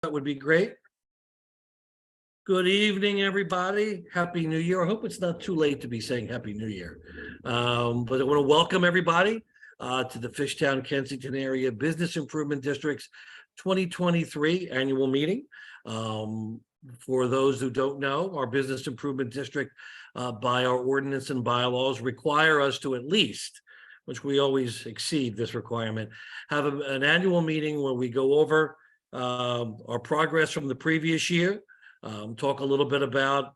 That would be great. Good evening, everybody. Happy New Year. I hope it's not too late to be saying Happy New Year. But I want to welcome everybody to the Fishtown Kensington Area Business Improvement District's 2023 annual meeting. For those who don't know, our Business Improvement District, by our ordinance and bylaws, require us to at least, which we always exceed this requirement, have an annual meeting where we go over our progress from the previous year, talk a little bit about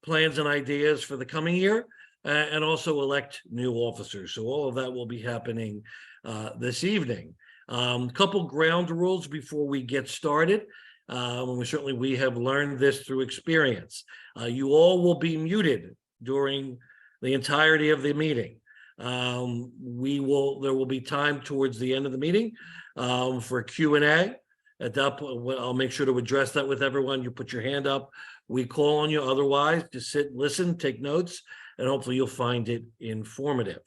plans and ideas for the coming year, and also elect new officers. So all of that will be happening this evening. Couple ground rules before we get started. We have learned this through experience. You all will be muted during the entirety of the meeting. There will be time towards the end of the meeting for Q&A. At that point, I'll make sure to address that with everyone. You put your hand up, we call on you. Otherwise, just sit, listen, take notes, and hopefully you'll find it informative.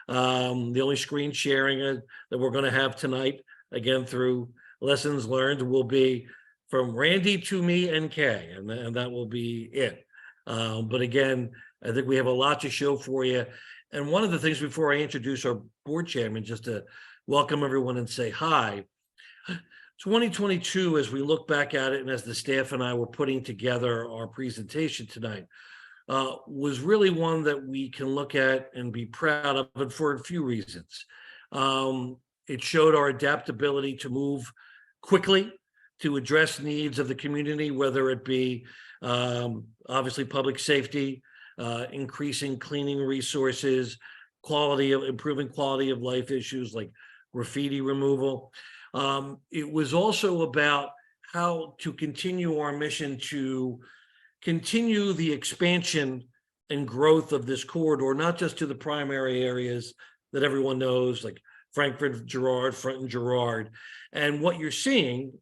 The only screen sharing that we're going to have tonight, again through lessons learned, will be from Randy to me and Kay, and that will be it. But again, I think we have a lot to show for you. And one of the things before I introduce our board chairman, just to welcome everyone and say hi. 2022, as we look back at it, and as the staff and I were putting together our presentation tonight, was really one that we can look at and be proud of, and for a few reasons. It showed our adaptability to move quickly to address needs of the community, whether it be obviously public safety, increasing cleaning resources, improving quality of life issues like graffiti removal. It was also about how to continue our mission to continue the expansion and growth of this corridor, not just to the primary areas that everyone knows, like Frankfurt, Girard, Front and Girard. And what you're seeing,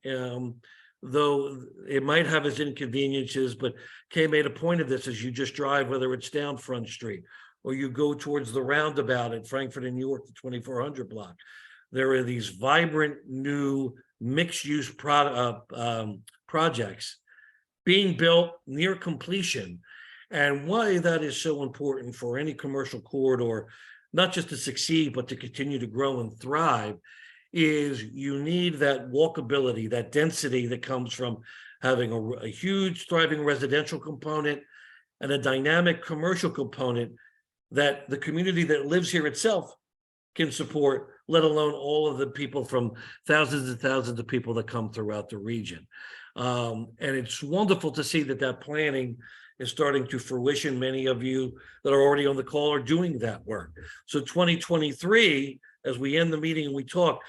though it might have its inconveniences, but Kay made a point of this as you just drive, whether it's down Front Street or you go towards the roundabout at Frankfurt and York, the 2400 block. There are these vibrant new mixed-use projects being built near completion. And why that is so important for any commercial corridor, not just to succeed, but to continue to grow and thrive, is you need that walkability, that density that comes from having a huge thriving residential component and a dynamic commercial component that the community that lives here itself can support, let alone all of the people, from thousands and thousands of people that come throughout the region. And it's wonderful to see that planning is starting to fruition. Many of you that are already on the call are doing that work. So 2023, as we end the meeting and we talk,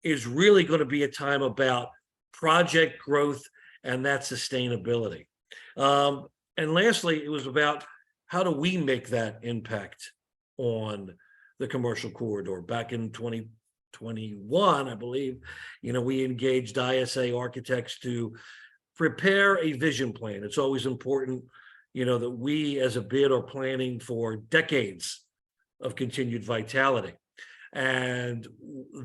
is really going to be a time about project growth and that sustainability. And lastly, it was about how do we make that impact on the commercial corridor. Back in 2021, I believe, we engaged ISA architects to prepare a vision plan. It's always important, that we as a bid are planning for decades of continued vitality. And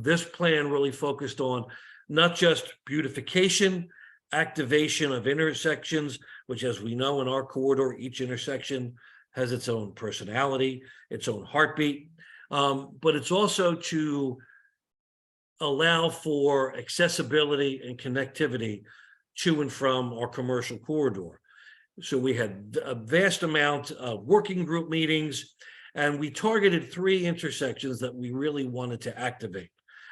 this plan really focused on not just beautification, activation of intersections, which, as we know in our corridor, each intersection has its own personality, its own heartbeat. But it's also to allow for accessibility and connectivity to and from our commercial corridor. So we had a vast amount of working group meetings, and we targeted 3 intersections that we really wanted to activate.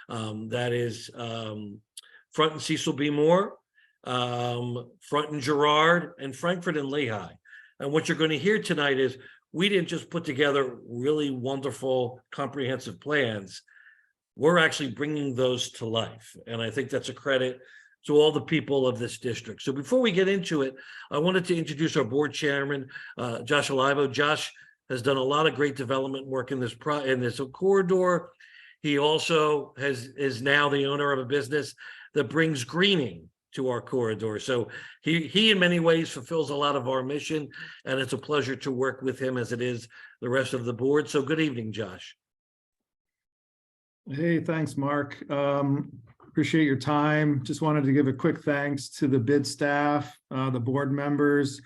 That is Front and Cecil B. Moore, Front and Girard, and Frankfurt and Lehigh. And what you're going to hear tonight is we didn't just put together really wonderful, comprehensive plans. We're actually bringing those to life. And I think that's a credit to all the people of this district. So before we get into it, I wanted to introduce our board chairman, Josh Olivo. Josh has done a lot of great development work in this corridor. He also is now the owner of a business that brings greening to our corridor. So he in many ways fulfills a lot of our mission, and it's a pleasure to work with him, as it is the rest of the board. So good evening, Josh. Hey, thanks, Mark. Appreciate your time. Just wanted to give a quick thanks to the bid staff, the board members,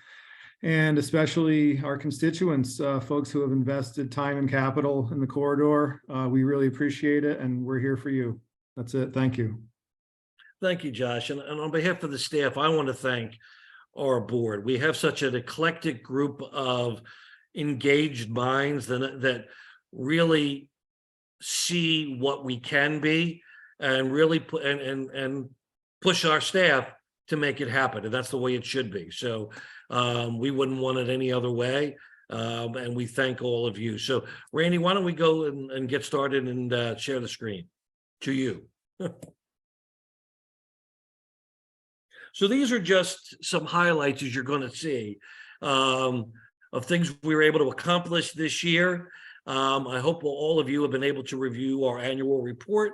and especially our constituents, folks who have invested time and capital in the corridor. We really appreciate it, and we're here for you. That's it. Thank you. Thank you, Josh. And on behalf of the staff, I want to thank our board. We have such an eclectic group of engaged minds that really see what we can be and really put and push our staff to make it happen. And that's the way it should be. So we wouldn't want it any other way. And we thank all of you. So Randy, why don't we go and get started and share the screen to you. So these are just some highlights, as you're going to see, of things we were able to accomplish this year. I hope all of you have been able to review our annual report.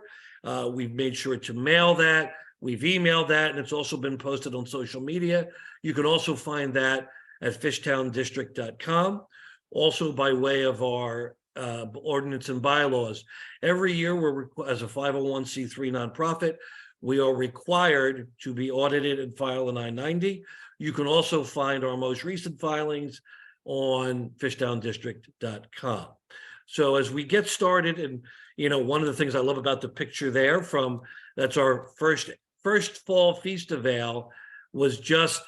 We've made sure to mail that. We've emailed that, and it's also been posted on social media. You can also find that at fishtowndistrict.com. Also, by way of our ordinance and bylaws, every year as a 501c3 nonprofit, we are required to be audited and file an I-90. You can also find our most recent filings on fishtowndistrict.com. So as we get started, and one of the things I love about the picture there that's our first fall Festival, was just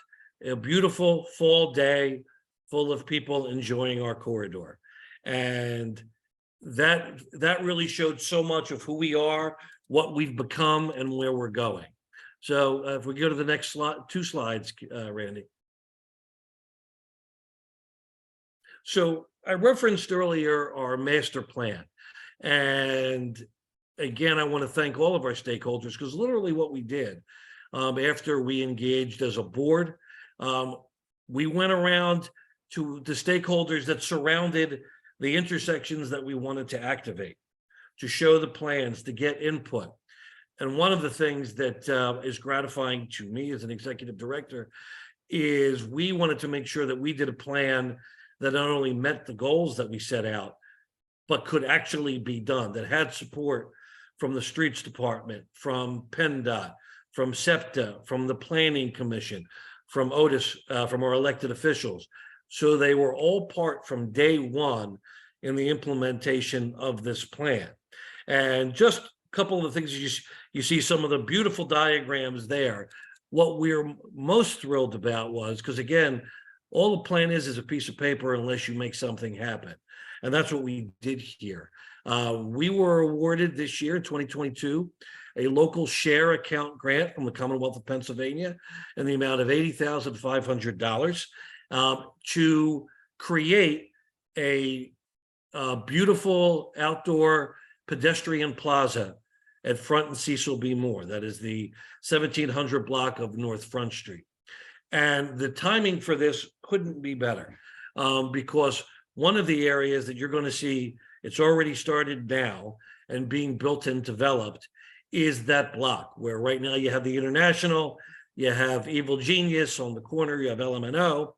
a beautiful fall day full of people enjoying our corridor. And that really showed so much of who we are, what we've become, and where we're going. So if we go to the next slide, 2 slides, Randy. So I referenced earlier our master plan. And again, I want to thank all of our stakeholders, because literally what we did after we engaged as a board, we went around to the stakeholders that surrounded the intersections that we wanted to activate, to show the plans, to get input. And one of the things that is gratifying to me as an executive director is we wanted to make sure that we did a plan that not only met the goals that we set out, but could actually be done, that had support from the streets department, from PennDOT, from SEPTA, from the Planning Commission, from Otis, from our elected officials. So they were all part from day one in the implementation of this plan. And just a couple of the things you see some of the beautiful diagrams there. What we're most thrilled about was, because again, all the plan is a piece of paper unless you make something happen. And that's what we did here. We were awarded this year, 2022, a local share account grant from the Commonwealth of Pennsylvania in the amount of $80,500 to create a beautiful outdoor pedestrian plaza at Front and Cecil B. Moore. That is the 1700 block of North Front Street. And the timing for this couldn't be better because one of the areas that you're going to see, it's already started now and being built and developed, is that block where right now you have the International, you have Evil Genius on the corner, you have LMNO,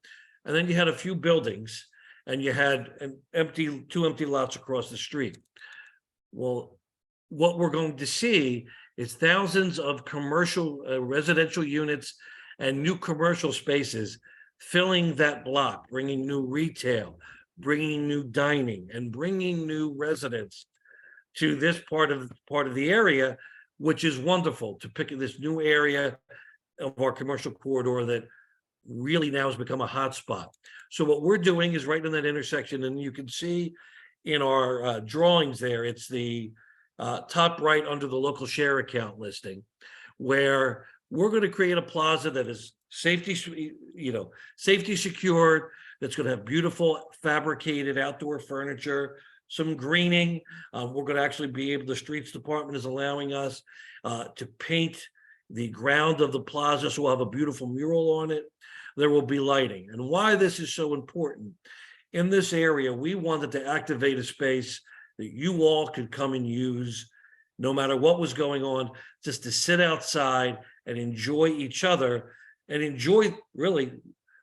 and then you had a few buildings and you had two empty lots across the street. Well, what we're going to see is thousands of commercial residential units and new commercial spaces filling that block, bringing new retail, bringing new dining, and bringing new residents to this part of the area, which is wonderful to pick this new area of our commercial corridor that really now has become a hot spot. So what we're doing is right in that intersection, and you can see in our drawings there, it's the top right under the local share account listing, where we're going to create a plaza that is safety secured, that's going to have beautiful fabricated outdoor furniture, some greening. We're going to actually be able, the streets department is allowing us to paint the ground of the plaza, so we'll have a beautiful mural on it. There will be lighting. And why this is so important, in this area, we wanted to activate a space that you all could come and use no matter what was going on, just to sit outside and enjoy each other and enjoy really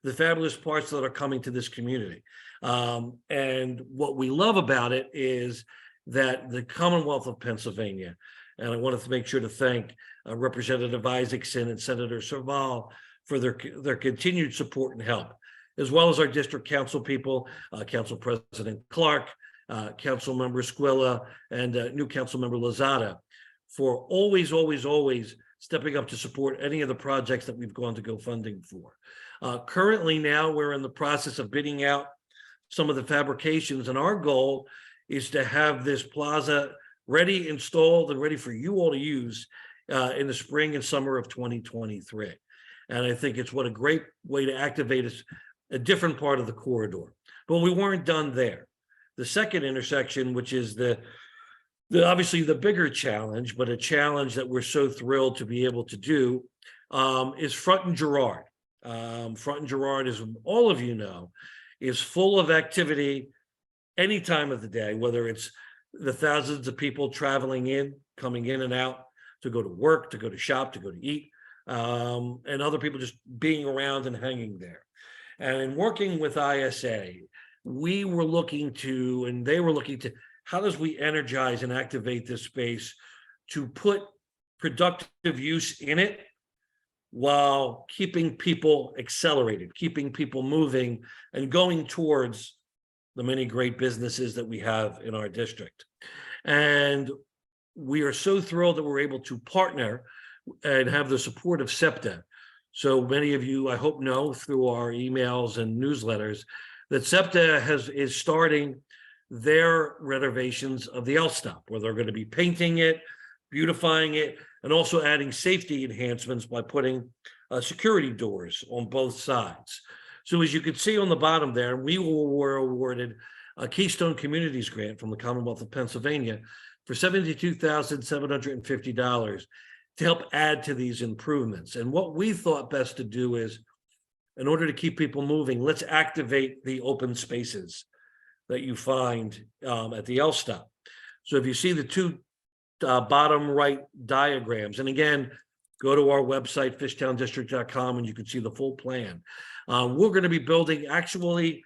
the fabulous parts that are coming to this community. And what we love about it is that the Commonwealth of Pennsylvania, and I wanted to make sure to thank Representative Isaacson and Senator Serval for their continued support and help, as well as our district council people, Council President Clark, Council Member Squilla, and new Council Member Lozada, for always stepping up to support any of the projects that we've gone to go funding for. Currently now we're in the process of bidding out some of the fabrications, and our goal is to have this plaza ready, installed, and ready for you all to use in the spring and summer of 2023. And I think it's what a great way to activate a different part of the corridor. But we weren't done there. The second intersection, which is obviously the bigger challenge, but a challenge that we're so thrilled to be able to do, is Front and Girard. Front and Girard, as all of you know, is full of activity any time of the day, whether it's the thousands of people coming in and out to go to work, to go to shop, to go to eat, and other people just being around and hanging there. And in working with ISA, we were looking to, and they were looking to, how does we energize and activate this space to put productive use in it while keeping people accelerated, keeping people moving and going towards the many great businesses that we have in our district. And we are so thrilled that we're able to partner and have the support of SEPTA. So many of you, I hope, know through our emails and newsletters that SEPTA is starting their renovations of the L Stop, where they're going to be painting it, beautifying it, and also adding safety enhancements by putting security doors on both sides. So as you can see on the bottom there, we were awarded a Keystone Communities grant from the Commonwealth of Pennsylvania for $72,750 to help add to these improvements. And what we thought best to do is, in order to keep people moving, let's activate the open spaces that you find at the L Stop. So if you see the two bottom right diagrams, and again, go to our website, fishtowndistrict.com, and you can see the full plan. We're going to be building actually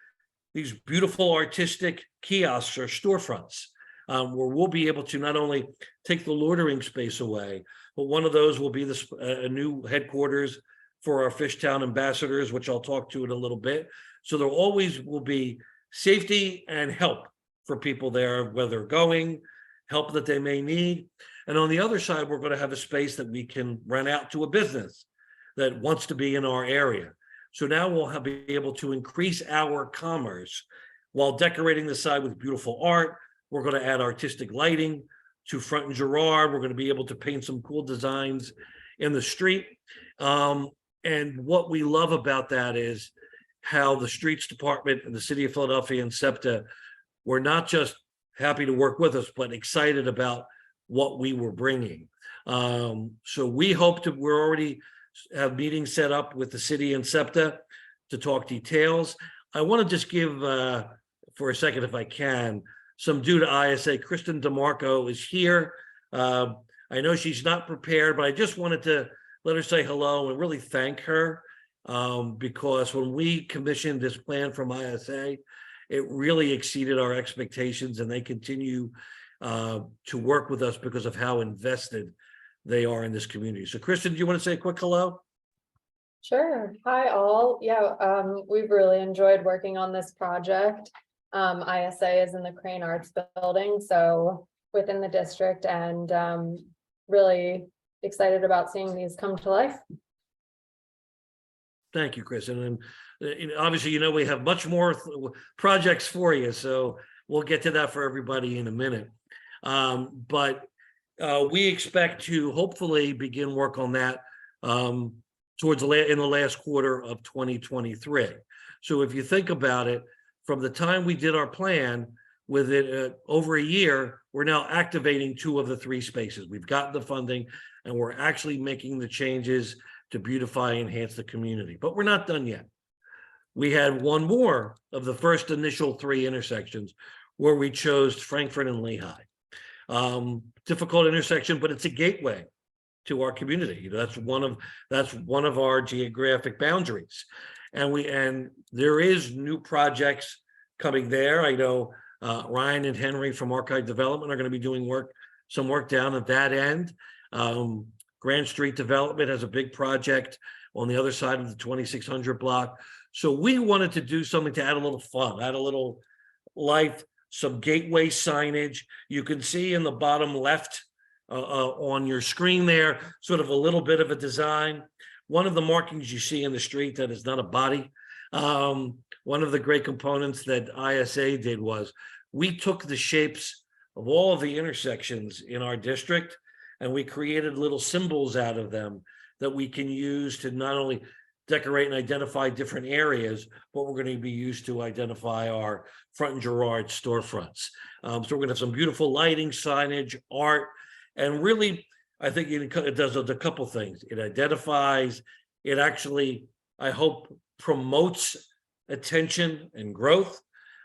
these beautiful artistic kiosks or storefronts, where we'll be able to not only take the loitering space away, but one of those will be a new headquarters for our Fishtown ambassadors, which I'll talk to in a little bit. So there always will be safety and help for people there, where they're going, help that they may need. And on the other side, we're going to have a space that we can rent out to a business that wants to be in our area. So now we'll be able to increase our commerce while decorating the side with beautiful art. We're going to add artistic lighting to Front and Girard. We're going to be able to paint some cool designs in the street. And what we love about that is how the streets department and the city of Philadelphia and SEPTA were not just happy to work with us, but excited about what we were bringing. So we hope to, we're already have meetings set up with the city and SEPTA to talk details. I want to just give, for a second, if I can, some due to ISA. Kristen DeMarco is here. I know she's not prepared, but I just wanted to let her say hello and really thank her, because when we commissioned this plan from ISA, it really exceeded our expectations, and they continue to work with us because of how invested they are in this community. So Kristen, do you want to say a quick hello? Sure. Hi, all. Yeah, we've really enjoyed working on this project. ISA is in the Crane Arts Building, so within the district, and really excited about seeing these come to life. Thank you, Kristen. And obviously, you know, we have much more projects for you, so we'll get to that for everybody in a minute. But we expect to hopefully begin work on that towards in the last quarter of 2023. So if you think about it, from the time we did our plan, with it over a year, we're now activating 2 of the 3 spaces. We've gotten the funding, and we're actually making the changes to beautify and enhance the community. But we're not done yet. We had one more of the first initial 3 intersections where we chose Frankfurt and Lehigh. Difficult intersection, but it's a gateway to our community. You know, that's one of our geographic boundaries. And there is new projects coming there. I know Ryan and Henry from Archive Development are going to be doing some work down at that end. Grand Street Development has a big project on the other side of the 2600 block. So we wanted to do something to add a little fun, add a little life, some gateway signage. You can see in the bottom left on your screen there, sort of a little bit of a design. One of the markings you see in the street that is not a body. One of the great components that ISA did was we took the shapes of all of the intersections in our district and we created little symbols out of them that we can use to not only decorate and identify different areas, but we're going to be used to identify our Front and Girard storefronts. So we're going to have some beautiful lighting, signage, art, and really, I think it does a couple things. It identifies, it actually, I hope, promotes attention and growth,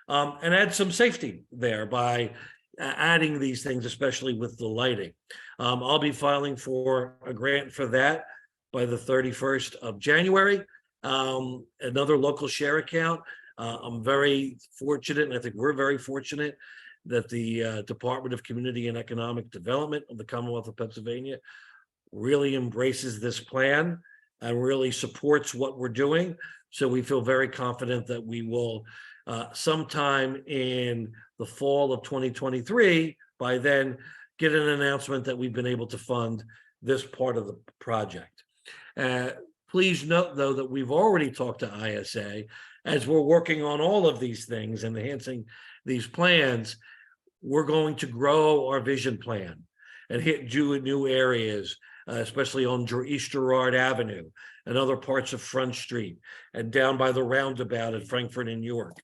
and adds some safety there by adding these things, especially with the lighting. I'll be filing for a grant for that by the 31st of January. Another local share account. I'm very fortunate, and I think we're very fortunate that the Department of Community and Economic Development of the Commonwealth of Pennsylvania really embraces this plan and really supports what we're doing. So we feel very confident that we will sometime in the fall of 2023, by then, get an announcement that we've been able to fund this part of the project. Please note, though, that we've already talked to ISA as we're working on all of these things and enhancing these plans. We're going to grow our vision plan and do new areas, especially on East Girard Avenue and other parts of Front Street and down by the roundabout at Frankfurt and York.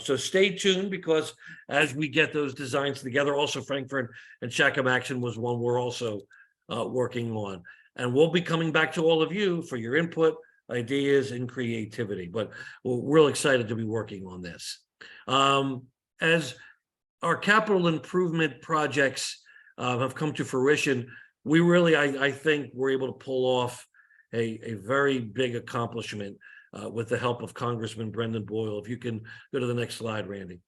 So stay tuned, because as we get those designs together, also Frankfurt and Shackamaxon was one we're also working on. And we'll be coming back to all of you for your input, ideas, and creativity. But we're real excited to be working on this. As our capital improvement projects have come to fruition, we really, I think, we're able to pull off a very big accomplishment with the help of Congressman Brendan Boyle. If you can go to the next slide, Randy.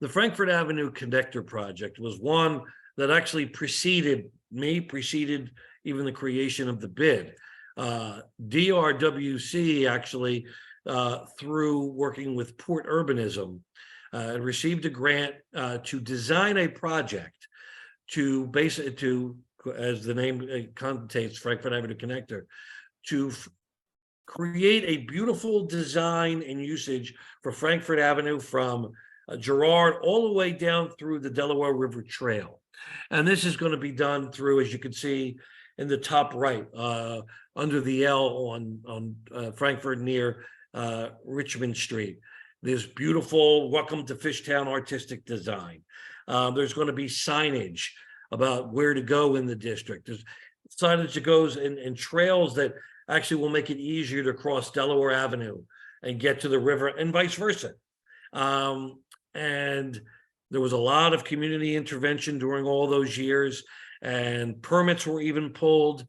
The Frankfurt Avenue Connector Project was one that actually preceded even the creation of the bid. DRWC actually, through working with Port Urbanism, received a grant to design a project to as the name connotates, Frankfurt Avenue Connector, to create a beautiful design and usage for Frankfurt Avenue from Girard all the way down through the Delaware River Trail. And this is going to be done through, as you can see in the top right, under the L on Frankfurt near Richmond Street. There's beautiful welcome to Fishtown artistic design. There's going to be signage about where to go in the district. There's signage that goes in trails that actually will make it easier to cross Delaware Avenue and get to the river, and vice versa. And there was a lot of community intervention during all those years, and permits were even pulled.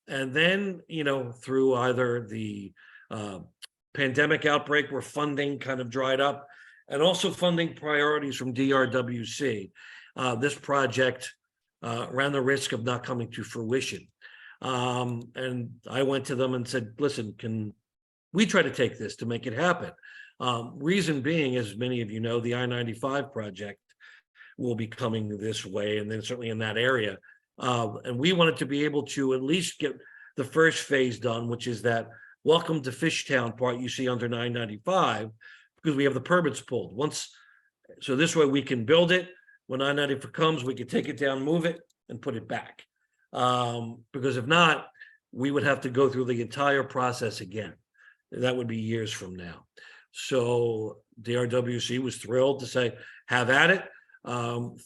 And then, through either the pandemic outbreak where funding kind of dried up, and also funding priorities from DRWC, this project ran the risk of not coming to fruition. And I went to them and said, listen, can we try to take this to make it happen? Reason being, as many of you know, the I-95 project will be coming this way, and then certainly in that area. And we wanted to be able to at least get the first phase done, which is that welcome to Fishtown part you see under 995, because we have the permits pulled. So this way we can build it. When 995 comes, we can take it down, move it, and put it back. Because if not, we would have to go through the entire process again. That would be years from now. So DRWC was thrilled to say, have at it.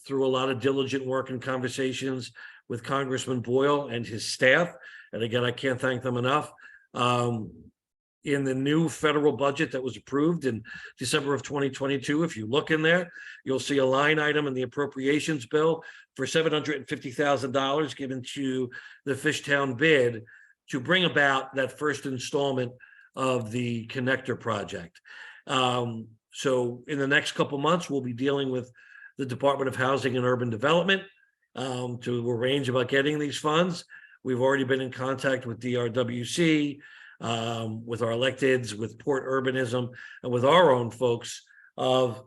Through a lot of diligent work and conversations with Congressman Boyle and his staff. And again, I can't thank them enough. In the new federal budget that was approved in December of 2022, if you look in there, you'll see a line item in the appropriations bill for $750,000 given to the Fishtown bid to bring about that first installment of the connector project. So in the next couple months, we'll be dealing with the Department of Housing and Urban Development to arrange about getting these funds. We've already been in contact with DRWC, with our electeds, with Port Urbanism, and with our own folks of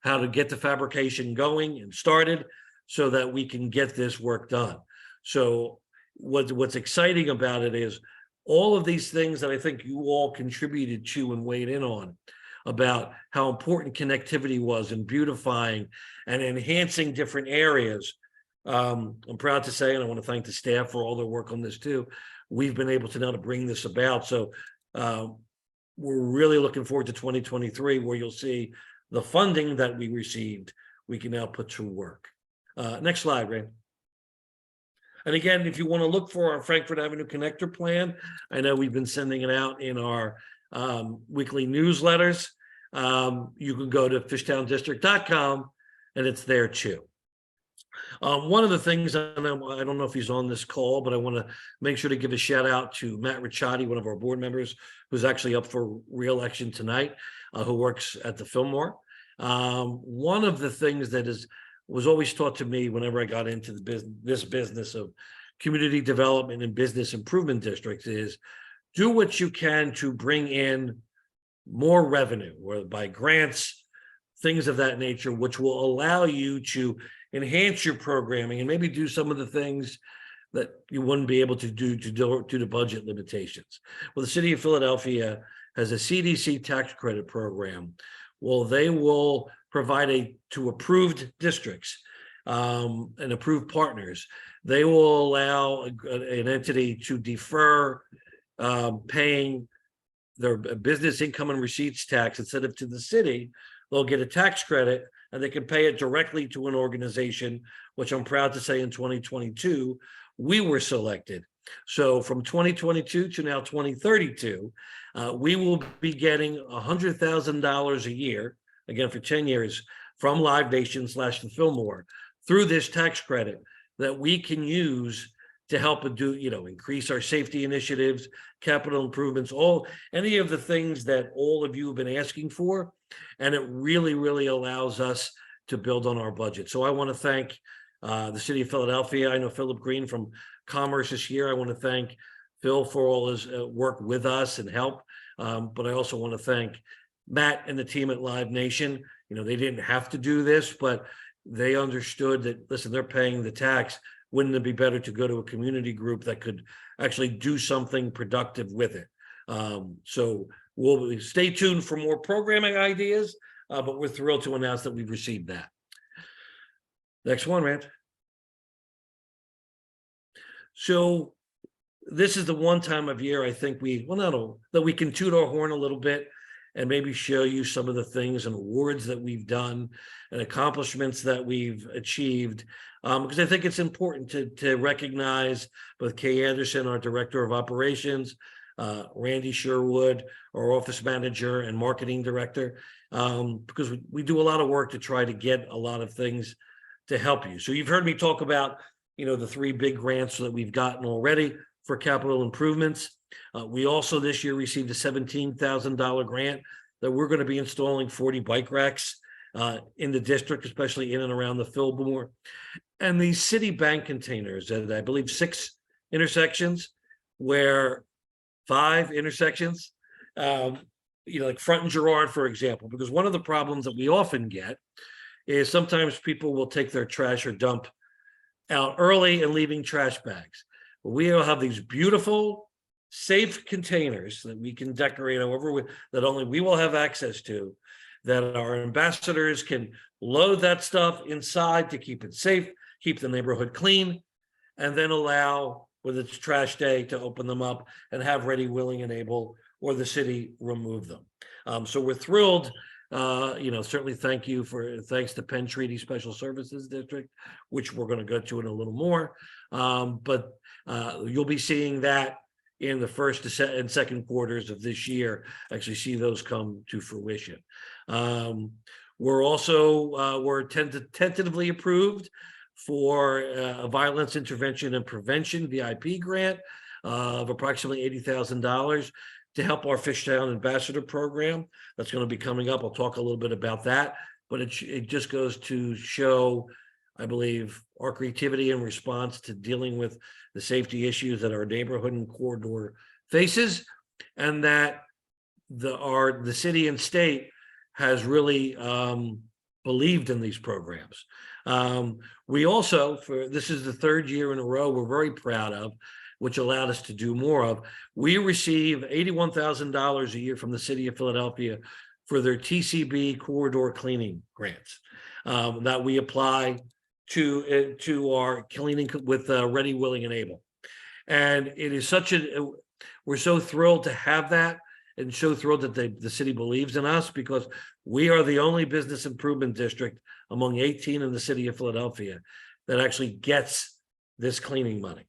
how to get the fabrication going and started so that we can get this work done. So what's exciting about it is all of these things that I think you all contributed to and weighed in on about how important connectivity was in beautifying and enhancing different areas. I'm proud to say, and I want to thank the staff for all their work on this too. We've been able to now to bring this about. So we're really looking forward to 2023, where you'll see the funding that we received, we can now put to work. Next slide, Ray. And again, if you want to look for our Frankfurt Avenue Connector Plan, I know we've been sending it out in our weekly newsletters. You can go to fishtowndistrict.com and it's there too. One of the things, I don't know if he's on this call, but I want to make sure to give a shout out to Matt Ricciardi, one of our board members, who's actually up for re-election tonight, who works at the Fillmore. One of the things that was always taught to me whenever I got into this business of community development and business improvement districts is do what you can to bring in more revenue, or by grants, things of that nature, which will allow you to enhance your programming and maybe do some of the things that you wouldn't be able to do due to budget limitations. Well, the city of Philadelphia has a CDC tax credit program. Well, they will provide to approved districts and approved partners. They will allow an entity to defer paying their business income and receipts tax instead of to the city. They'll get a tax credit and they can pay it directly to an organization, which I'm proud to say in 2022, we were selected. So from 2022 to now 2032, we will be getting $100,000 a year, again for 10 years, from Live Nation / the Fillmore through this tax credit that we can use to help do, increase our safety initiatives, capital improvements, any of the things that all of you have been asking for. And it really, really allows us to build on our budget. So I want to thank the city of Philadelphia. I know Philip Green from Commerce this year. I want to thank Phil for all his work with us and help. But I also want to thank Matt and the team at Live Nation. They didn't have to do this, but they understood that, listen, they're paying the tax. Wouldn't it be better to go to a community group that could actually do something productive with it? So we'll stay tuned for more programming ideas, but we're thrilled to announce that we've received that. Next one, Rand. So this is the one time of year I think that we can toot our horn a little bit and maybe show you some of the things and awards that we've done and accomplishments that we've achieved. Because I think it's important to recognize both Kay Anderson, our Director of Operations, Randy Sherwood, our Office Manager and Marketing Director, because we do a lot of work to try to get a lot of things to help you. So you've heard me talk about, the 3 big grants that we've gotten already for capital improvements. We also this year received a $17,000 grant that we're going to be installing 40 bike racks in the district, especially in and around the Fillmore. And these city bank containers at, I believe, 6 intersections, where 5 intersections, like Front and Girard, for example, because one of the problems that we often get is sometimes people will take their trash or dump out early and leaving trash bags. We will have these beautiful, safe containers that we can decorate that only we will have access to, that our ambassadors can load that stuff inside to keep it safe, keep the neighborhood clean, and then allow, when it's trash day, to open them up and have ready, willing, and able, or the city remove them. So we're thrilled. Certainly thanks to Penn Treaty Special Services District, which we're going to go to in a little more. But you'll be seeing that in the first and second quarters of this year, actually see those come to fruition. We're also tentatively approved for a violence intervention and prevention VIP grant of approximately $80,000 to help our Fishtown Ambassador program. That's going to be coming up. I'll talk a little bit about that but it just goes to show, I believe, our creativity in response to dealing with the safety issues that our neighborhood and corridor faces, and that the city and state has really believed in these programs. We also, this is the third year in a row we're very proud of, which allowed us to do more of. We receive $81,000 a year from the city of Philadelphia for their TCB corridor cleaning grants that we apply to our cleaning with Ready, Willing, and Able. And it is we're so thrilled to have that, and so thrilled that the city believes in us, because we are the only business improvement district among 18 in the city of Philadelphia that actually gets this cleaning money.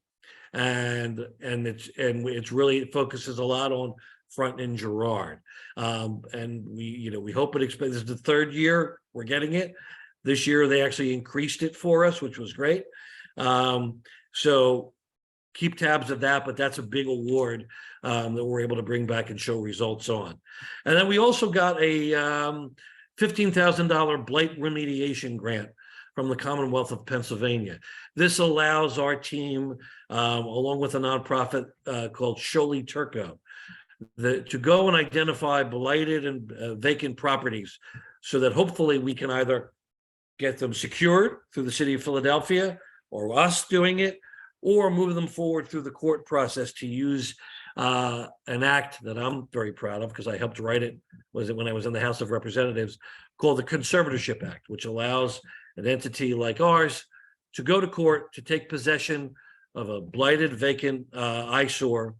And it's really, it focuses a lot on Front and Girard. And we hope it expands. This is the third year we're getting it. This year they actually increased it for us, which was great. So keep tabs of that, but that's a big award that we're able to bring back and show results on. And then we also got a $15,000 blight remediation grant from the Commonwealth of Pennsylvania. This allows our team, along with a nonprofit called Sholi Turco, to go and identify blighted and vacant properties, so that hopefully we can either get them secured through the city of Philadelphia or us doing it, or move them forward through the court process to use an act that I'm very proud of, because I helped write it, when I was in the House of Representatives, called the Conservatorship Act, which allows an entity like ours to go to court to take possession of a blighted, vacant eyesore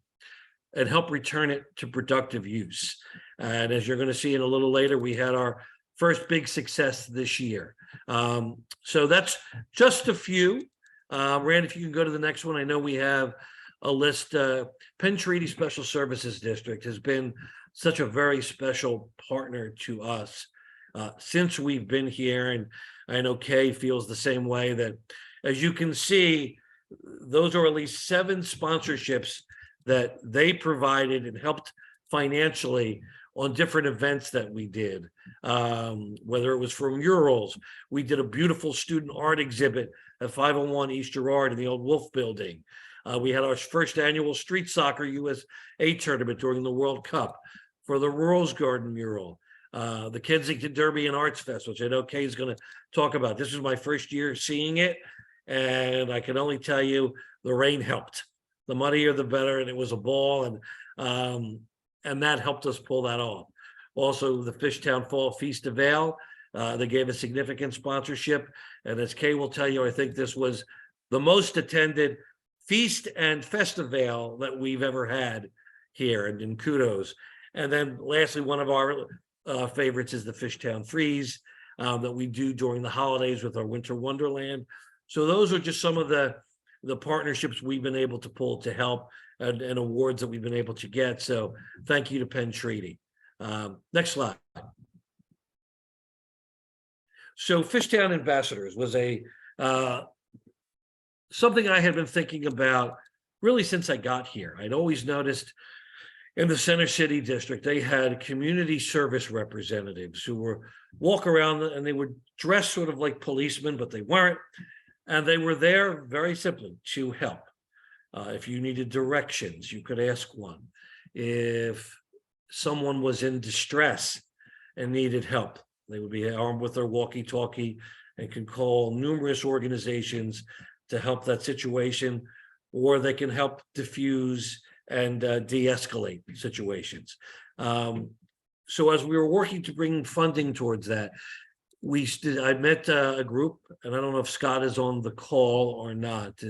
and help return it to productive use. And as you're going to see in a little later, we had our first big success this year. So that's just a few. Rand, if you can go to the next one. I know we have a list. Penn Treaty Special Services District has been such a very special partner to us since we've been here. And I know Kay feels the same way. That, as you can see, those are at least 7 sponsorships that they provided and helped financially on different events that we did. Whether it was for murals, we did a beautiful student art exhibit at 501 East Girard in the old Wolf Building. We had our first annual street soccer USA tournament during the World Cup for the Rose Garden mural. The Kensington Derby and Arts Fest, which I know Kay is going to talk about. This was my first year seeing it, and I can only tell you the rain helped. The muddier the better, and it was a ball, and that helped us pull that off. Also, the Fishtown Fall Festival, they gave a significant sponsorship, and as Kay will tell you, I think this was the most attended feast and festival that we've ever had here, and kudos. And then lastly, one of our favorites is the Fishtown Freeze that we do during the holidays with our Winter Wonderland. So those are just some of the partnerships we've been able to pull to help, and awards that we've been able to get. So thank you to Penn Treaty. Next slide. So Fishtown Ambassadors was something I had been thinking about really since I got here. I'd always noticed in the Center City District, they had community service representatives who were walk around, and they would dress sort of like policemen, but they weren't. And they were there very simply to help. If you needed directions, you could ask one. If someone was in distress and needed help, they would be armed with their walkie-talkie and can call numerous organizations to help that situation, or they can help diffuse and de-escalate situations. So as we were working to bring funding towards that, I met a group, and I don't know if Scott is on the call or not.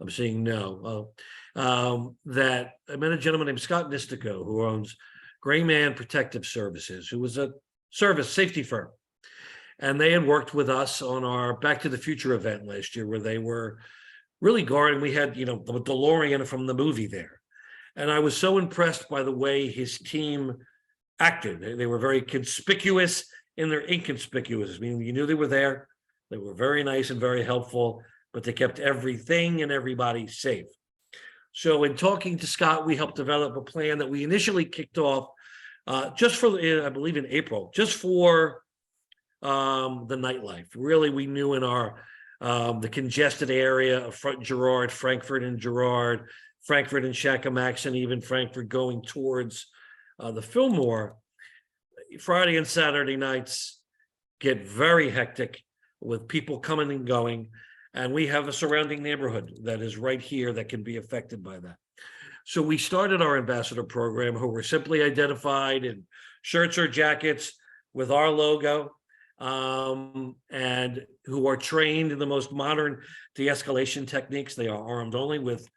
I'm seeing no. That I met a gentleman named Scott Nistico, who owns Gray Man Protective Services, who was a safety firm. And they had worked with us on our Back to the Future event last year, where they were really guarding. We had, the DeLorean from the movie there. And I was so impressed by the way his team acted. They were very conspicuous in their inconspicuous, meaning you knew they were there. They were very nice and very helpful, but they kept everything and everybody safe. So in talking to Scott, we helped develop a plan that we initially kicked off just for, I believe in April, just for the nightlife. Really, we knew in our the congested area of Girard, Frankfurt and Girard, Frankfurt and Shackamax, and even Frankfurt going towards the Fillmore, Friday and Saturday nights get very hectic with people coming and going. And we have a surrounding neighborhood that is right here that can be affected by that. So we started our ambassador program, who were simply identified in shirts or jackets with our logo, and who are trained in the most modern de-escalation techniques. They are armed only with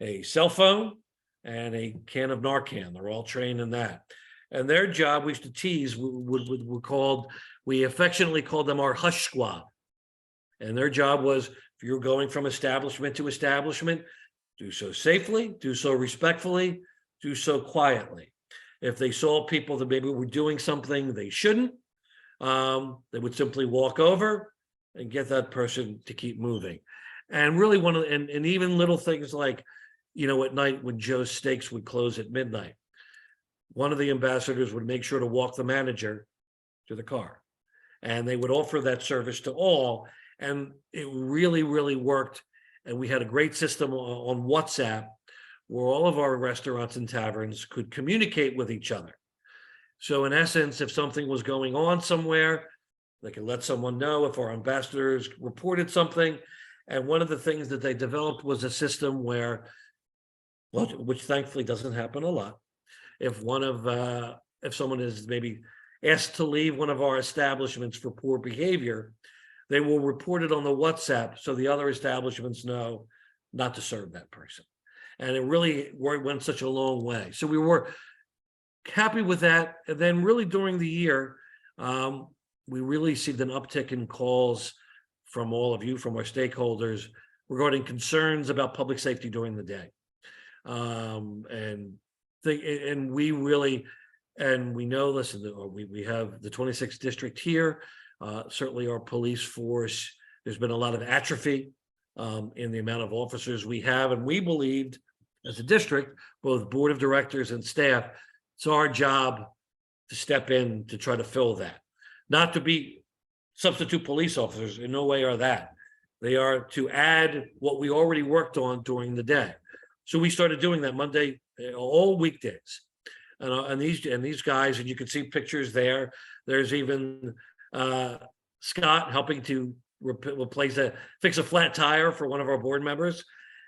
a cell phone and a can of Narcan. They're all trained in that. And their job, we used to tease, we affectionately called them our hush squad. And their job was, if you're going from establishment to establishment, do so safely, do so respectfully, do so quietly. If they saw people that maybe were doing something they shouldn't, they would simply walk over and get that person to keep moving. And really and even little things like, at night when Joe's Steaks would close at midnight, one of the ambassadors would make sure to walk the manager to the car. And they would offer that service to all. And it really, really worked. And we had a great system on WhatsApp where all of our restaurants and taverns could communicate with each other. So in essence, if something was going on somewhere, they could let someone know if our ambassadors reported something. And one of the things that they developed was a system where, which thankfully doesn't happen a lot, if someone is maybe asked to leave one of our establishments for poor behavior, they will report it on the WhatsApp so the other establishments know not to serve that person. And it really went such a long way. So we were happy with that. And then really during the year, we really see an uptick in calls from all of you, from our stakeholders, regarding concerns about public safety during the day. We know, listen, we have the 26th district here. Certainly our police force, there's been a lot of atrophy in the amount of officers we have. And we believed as a district, both board of directors and staff, it's our job to step in to try to fill that. Not to be substitute police officers, in no way are that. They are to add what we already worked on during the day. So we started doing that Monday, all weekdays. And these guys, and you can see pictures there. There's even Scott helping to fix a flat tire for one of our board members.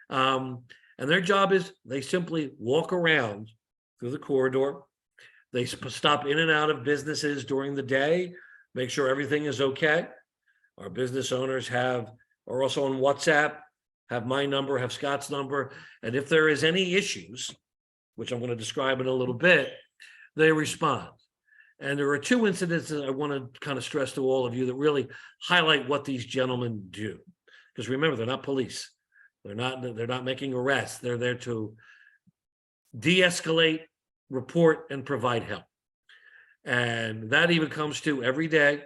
And their job is they simply walk around through the corridor. They stop in and out of businesses during the day, make sure everything is okay. Our business owners are also on WhatsApp, have my number, have Scott's number. And if there is any issues, which I'm going to describe in a little bit, they respond. And there are two incidents that I want to kind of stress to all of you that really highlight what these gentlemen do. Because remember, they're not police. They're not making arrests. They're there to de-escalate, report, and provide help. And that even comes to every day.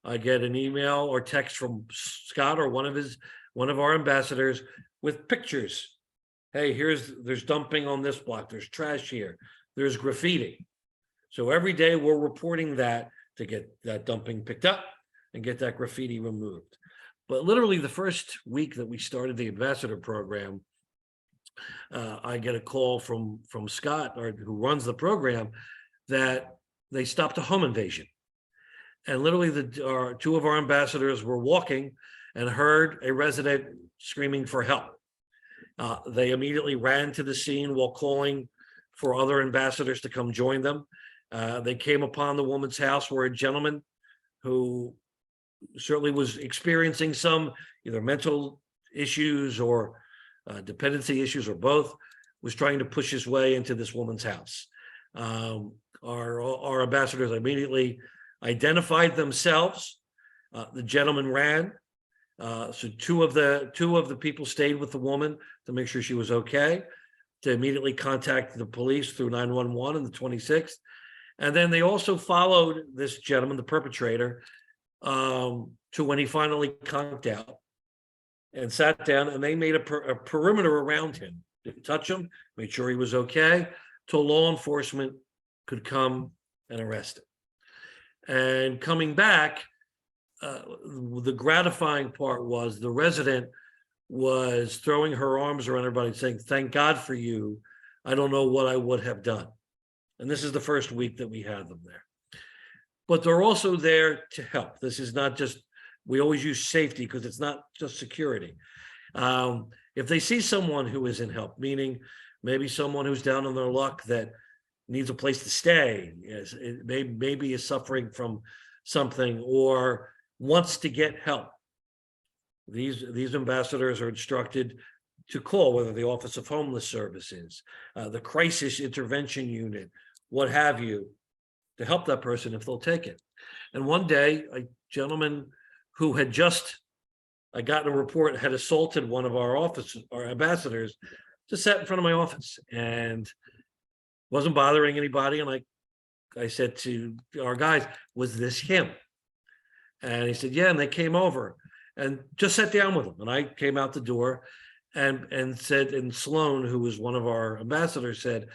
I get an email or text from Scott or one of our ambassadors with pictures. Hey, there's dumping on this block. There's trash here. There's graffiti. So every day we're reporting that to get that dumping picked up and get that graffiti removed. But literally the first week that we started the ambassador program, I get a call from Scott, who runs the program, that they stopped a home invasion. And literally two of our ambassadors were walking and heard a resident screaming for help. They immediately ran to the scene while calling for other ambassadors to come join them. They came upon the woman's house where a gentleman who certainly was experiencing some either mental issues or dependency issues or both, was trying to push his way into this woman's house. Our ambassadors immediately identified themselves. The gentleman ran. So two of the people stayed with the woman to make sure she was okay, to immediately contact the police through 911 on the 26th. And then they also followed this gentleman, the perpetrator, to when he finally conked out and sat down, and they made a perimeter around him. Didn't touch him, made sure he was okay, till law enforcement could come and arrest him. And coming back, the gratifying part was the resident was throwing her arms around everybody saying, thank God for you. I don't know what I would have done. And this is the first week that we had them there. But they're also there to help. This is not just, we always use safety because it's not just security. If they see someone who is in help, meaning maybe someone who's down on their luck that needs a place to stay, maybe is suffering from something or wants to get help, these ambassadors are instructed to call, whether the Office of Homeless Services, the Crisis Intervention Unit, what have you, to help that person if they'll take it. And one day, a gentleman who had just, I got a report, had assaulted one of our ambassadors, just sat in front of my office and wasn't bothering anybody. And I said to our guys, was this him? And he said, yeah. And they came over and just sat down with him. And I came out the door and said, and Sloan, who was one of our ambassadors, said,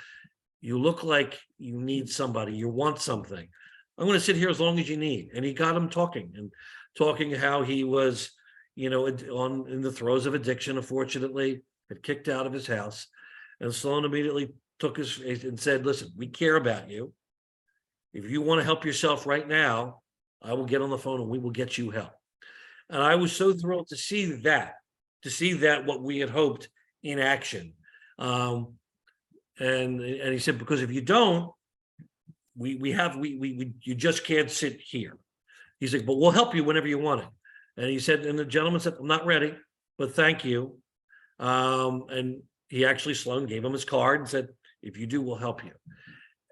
you look like you need somebody, you want something. I'm going to sit here as long as you need. And he got him talking how he was, in the throes of addiction, unfortunately, had kicked out of his house. And Sloan immediately took his and said, listen, we care about you. If you want to help yourself right now, I will get on the phone and we will get you help. And I was so thrilled to see that what we had hoped in action. And he said, because if you don't, you just can't sit here. He's like, but we'll help you whenever you want it. And he said, and the gentleman said, I'm not ready, but thank you. And he actually, Sloan gave him his card and said, if you do, we'll help you.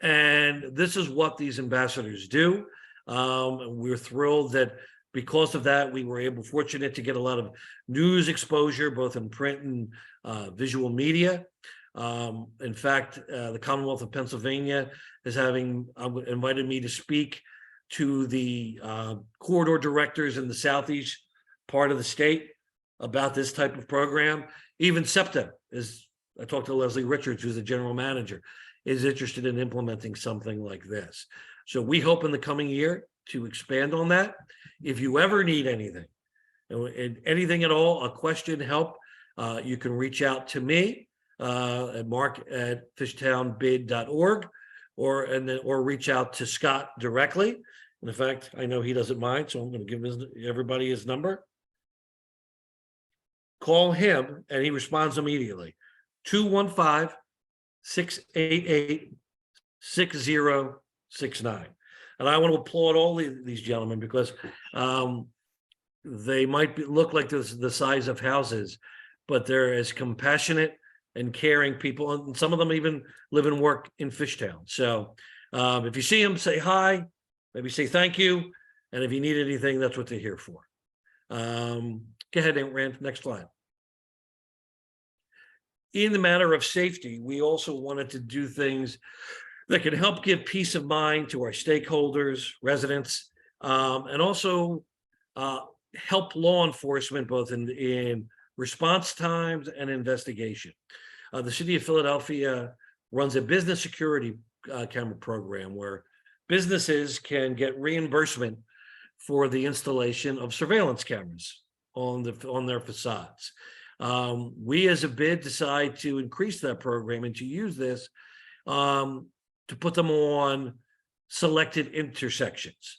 And this is what these ambassadors do. We're thrilled that because of that, we were fortunate to get a lot of news exposure, both in print and visual media. In fact, the Commonwealth of Pennsylvania is invited me to speak to the corridor directors in the southeast part of the state about this type of program. Even SEPTA I talked to Leslie Richards, who's the general manager, is interested in implementing something like this. So we hope in the coming year to expand on that. If you ever need anything, anything at all, a question, help, you can reach out to me at mark@fishtownbid.org or reach out to Scott directly. And in fact, I know he doesn't mind, so I'm going to give everybody his number. Call him and he responds immediately. 215-688-6069. And I want to applaud all these gentlemen because they might look like the size of houses, but they're as compassionate and caring people. And some of them even live and work in Fishtown. So if you see them, say hi, maybe say thank you. And if you need anything, that's what they're here for. Go ahead, Rand, next slide. In the matter of safety, we also wanted to do things that can help give peace of mind to our stakeholders, residents, and also help law enforcement both in response times and investigation. The city of Philadelphia runs a business security camera program where businesses can get reimbursement for the installation of surveillance cameras on their facades. We as a bid decide to increase that program and to use this to put them on selected intersections.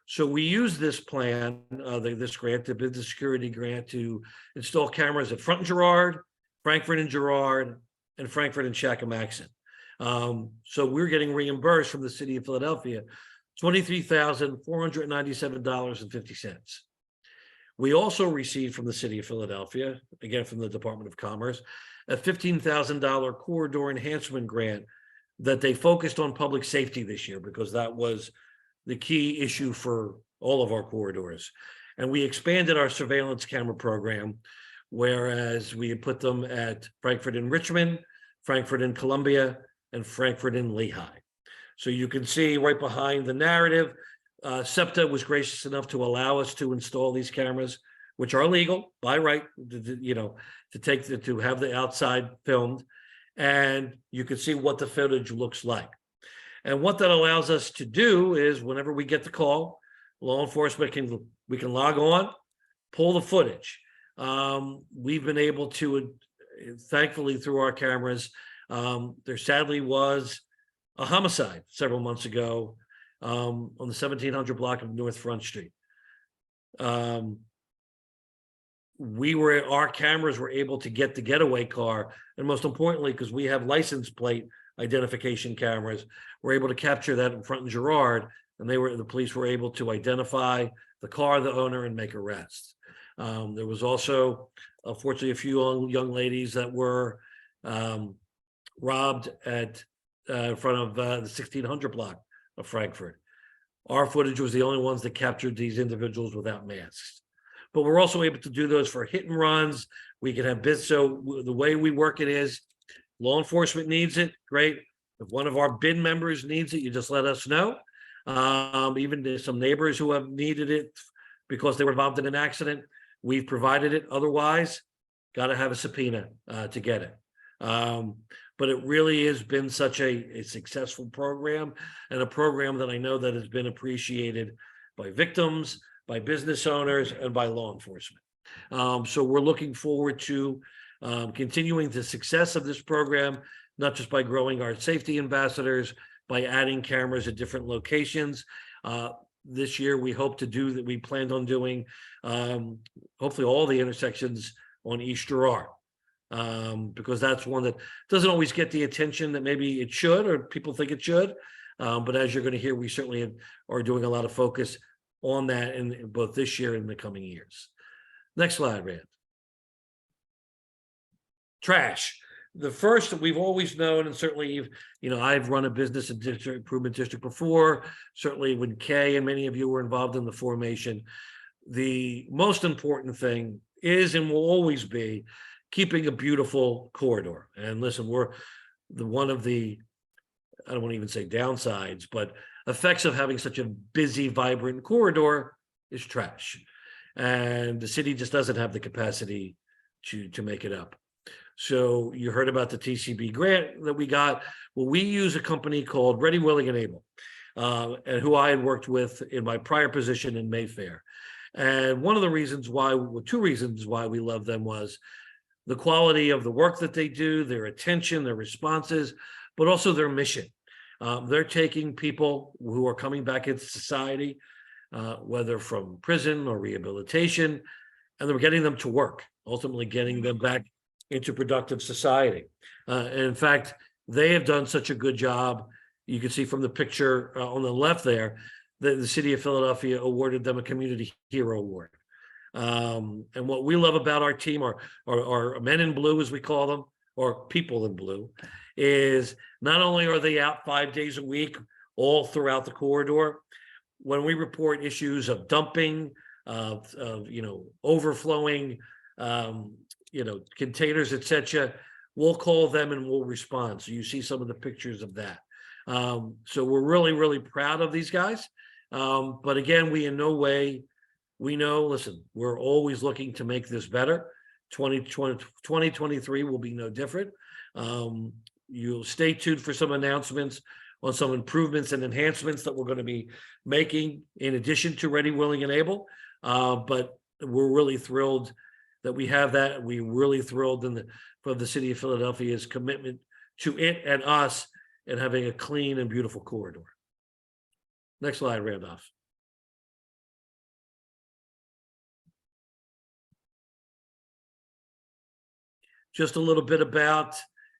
So we use this plan, this grant, the business security grant, to install cameras at Front and Girard, Frankfurt and Girard, and Frankfurt and Shackamaxon. So we're getting reimbursed from the city of Philadelphia, $23,497.50. We also received from the city of Philadelphia, again from the Department of Commerce, a $15,000 corridor enhancement grant that they focused on public safety this year because that was the key issue for all of our corridors. And we expanded our surveillance camera program, whereas we had put them at Frankfurt and Richmond, Frankfurt and Columbia, and Frankfurt and Lehigh. So you can see right behind the narrative, SEPTA was gracious enough to allow us to install these cameras, which are legal by right, to have the outside filmed, and you can see what the footage looks like. And what that allows us to do is whenever we get the call, law enforcement can We can log on, pull the footage. We've been able to, thankfully through our cameras, there sadly was a homicide several months ago on the 1700 block of North Front Street. Our cameras were able to get the getaway car, and most importantly, because we have license plate identification cameras, we're able to capture that in front of Girard, and the police were able to identify the car, the owner, and make arrests. There was also, unfortunately, a few young ladies that were robbed at in front of the 1600 block of Frankfurt. Our footage was the only ones that captured these individuals without masks. But we're also able to do those for hit and runs. We can have bids. So the way we work it is, law enforcement needs it, great. If one of our bid members needs it, you just let us know. Even there's some neighbors who have needed it because they were involved in an accident, we've provided it. Otherwise, got to have a subpoena to get it. But it really has been such a successful program, and a program that I know that has been appreciated by victims, by business owners, and by law enforcement. So we're looking forward to continuing the success of this program, not just by growing our safety ambassadors, by adding cameras at different locations. This year, we hope to do that. We planned on doing hopefully all the intersections on East Girard, because that's one that doesn't always get the attention that maybe it should, or people think it should. But as you're going to hear, we certainly are doing a lot of focus on that in both this year and the coming years. Next slide, Rand. Trash. The first that we've always known, and certainly, I've run a business and district improvement district before, certainly when Kay and many of you were involved in the formation, the most important thing is and will always be keeping a beautiful corridor. And listen, one of the, I don't want to even say downsides, but effects of having such a busy, vibrant corridor is trash. And the city just doesn't have the capacity to make it up. So you heard about the TCB grant that we got. Well, we use a company called Ready, Willing, and Able, and who I had worked with in my prior position in Mayfair. And one of the reasons why, well, two reasons why we love them was the quality of the work that they do, their attention, their responses, but also their mission. They're taking people who are coming back into society, whether from prison or rehabilitation, and they're getting them to work, ultimately getting them back into productive society. And in fact, they have done such a good job. You can see from the picture on the left there that the city of Philadelphia awarded them a Community Hero Award. And what we love about our team, our men in blue, as we call them, or people in blue, is not only are they out 5 days a week, all throughout the corridor, when we report issues of dumping, of overflowing, containers, etc., we'll call them and we'll respond. So you see some of the pictures of that. So we're really, really proud of these guys. But again, we in no way, listen, we're always looking to make this better. 2023 will be no different. You'll stay tuned for some announcements on some improvements and enhancements that we're going to be making in addition to Ready, Willing, and Able. But we're really thrilled that we have that. We're really thrilled for the city of Philadelphia's commitment to it and us and having a clean and beautiful corridor. Next slide, Randolph. Just a little bit about,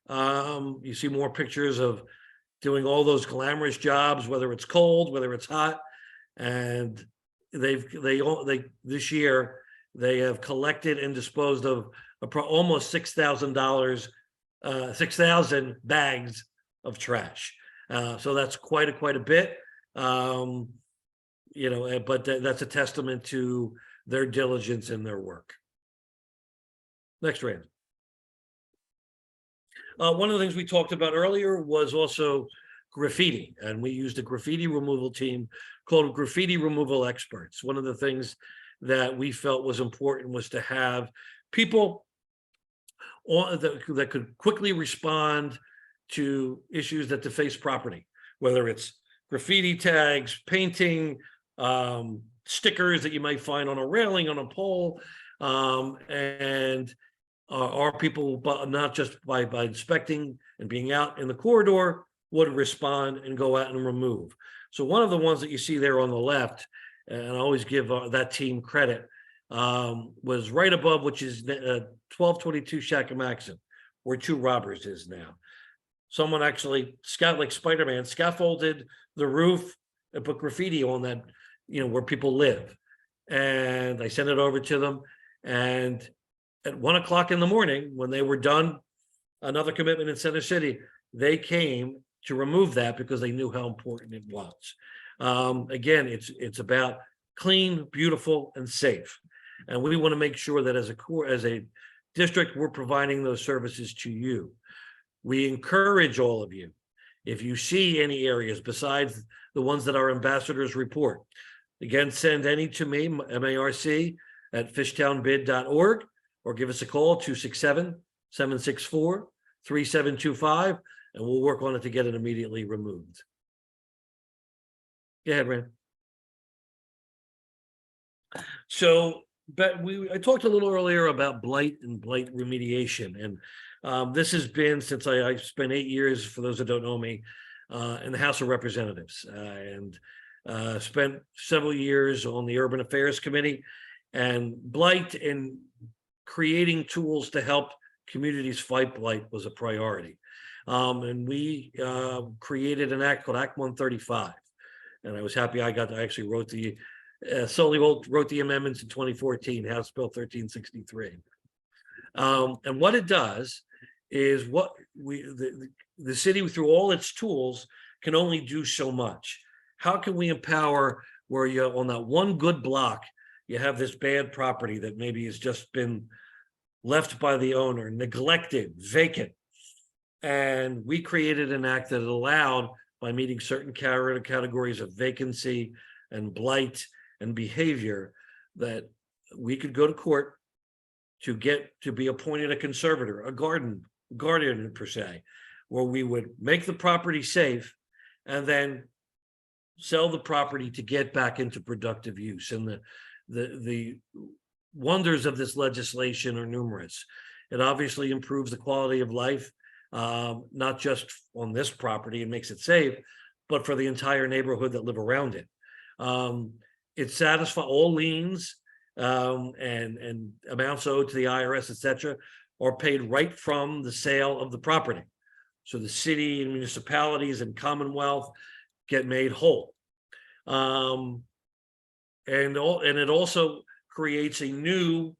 you see more pictures of doing all those glamorous jobs, whether it's cold, whether it's hot. And this year, they have collected and disposed of almost $6,000, 6,000 bags of trash. So that's quite a bit. But that's a testament to their diligence and their work. Next, Rand. One of the things we talked about earlier was also graffiti, and we used a graffiti removal team called Graffiti Removal Experts. One of the things that we felt was important was to have people that could quickly respond to issues that deface property, whether it's graffiti tags, painting, stickers that you might find on a railing, on a pole, and our people, but not just by inspecting and being out in the corridor, would respond and go out and remove. So one of the ones that you see there on the left, and I always give that team credit, was right above, which is 1222 Shakamaxon, where Two Robbers is now. Someone actually, like Spider-Man, scaffolded the roof and put graffiti on that, where people live. And I sent it over to them. And at 1 o'clock in the morning, when they were done another commitment in Center City, they came to remove that because they knew how important it was. Again, it's about clean, beautiful, and safe. And we want to make sure that as a district, we're providing those services to you. We encourage all of you, if you see any areas besides the ones that our ambassadors report, again, send any to me, marc@fishtownbid.org, or give us a call, 267-764-3725, and we'll work on it to get it immediately removed. Go ahead, Rand. So, but I talked a little earlier about blight and blight remediation, and this has been since I spent 8 years, for those that don't know me, in the House of Representatives, and spent several years on the Urban Affairs Committee, and blight and creating tools to help communities fight blight was a priority. And we created an act called Act 135, and I was happy I actually wrote the wrote the amendments in 2014, House Bill 1363. And what it does is the city, through all its tools, can only do so much. How can we empower where you're on that one good block, you have this bad property that maybe has just been left by the owner, neglected, vacant. And we created an act that allowed, by meeting certain categories of vacancy and blight and behavior, that we could go to court to get to be appointed a conservator, a guardian per se, where we would make the property safe and then sell the property to get back into productive use. And the wonders of this legislation are numerous. It obviously improves the quality of life, not just on this property, it makes it safe, but for the entire neighborhood that live around it. It satisfies all liens and amounts owed to the IRS, etc., are paid right from the sale of the property. So the city and municipalities and Commonwealth get made whole. And it also creates a new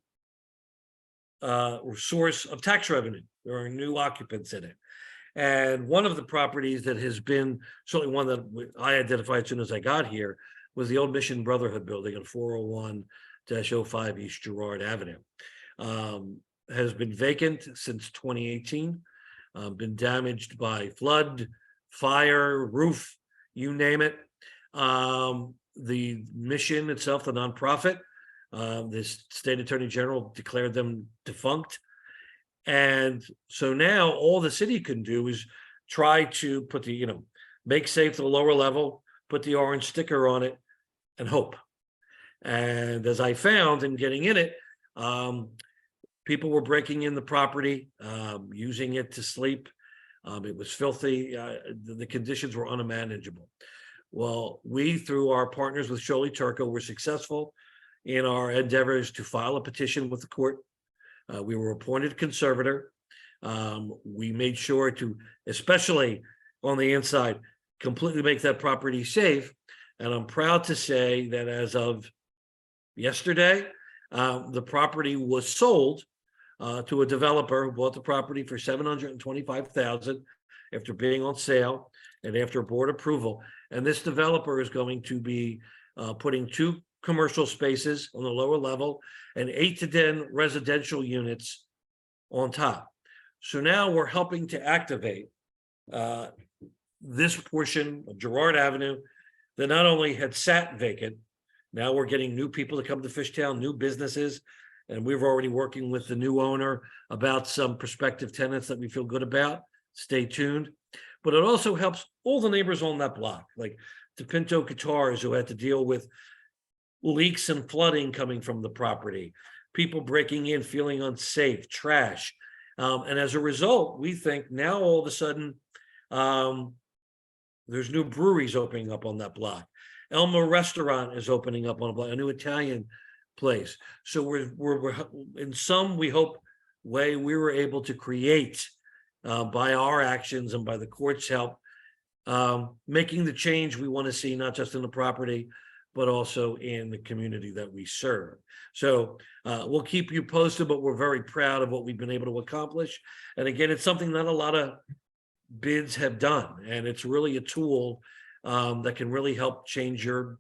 source of tax revenue. There are new occupants in it. And one of the properties that has been, certainly one that I identified as soon as I got here, was the old Mission Brotherhood building at 401-05 East Girard Avenue. Has been vacant since 2018, been damaged by flood, fire, roof, you name it. The mission itself, the nonprofit, the state attorney general declared them defunct. And so now all the city can do is try to put the, make safe the lower level, put the orange sticker on it, and hope. And as I found in getting in it, people were breaking in the property, using it to sleep. It was filthy. The conditions were unmanageable. Well, we, through our partners with Shirley Turco, were successful in our endeavors to file a petition with the court. We were appointed conservator. We made sure to, especially on the inside, completely make that property safe. And I'm proud to say that as of yesterday, the property was sold to a developer who bought the property for $725,000 after being on sale and after board approval. And this developer is going to be putting 2 commercial spaces on the lower level and 8 to 10 residential units on top. So now we're helping to activate this portion of Girard Avenue that not only had sat vacant, now we're getting new people to come to Fishtown, new businesses, and we're already working with the new owner about some prospective tenants that we feel good about. Stay tuned. But it also helps all the neighbors on that block, like the Pinto Guitars, who had to deal with leaks and flooding coming from the property, people breaking in, feeling unsafe, trash. And as a result, we think now all of a sudden, there's new breweries opening up on that block. Elma Restaurant is opening up on a block, a new Italian place. So we're in some, we hope, way we were able to create by our actions and by the court's help, making the change we want to see, not just in the property, but also in the community that we serve. So we'll keep you posted, but we're very proud of what we've been able to accomplish. And again, it's something that a lot of bids have done, and it's really a tool that can really help change your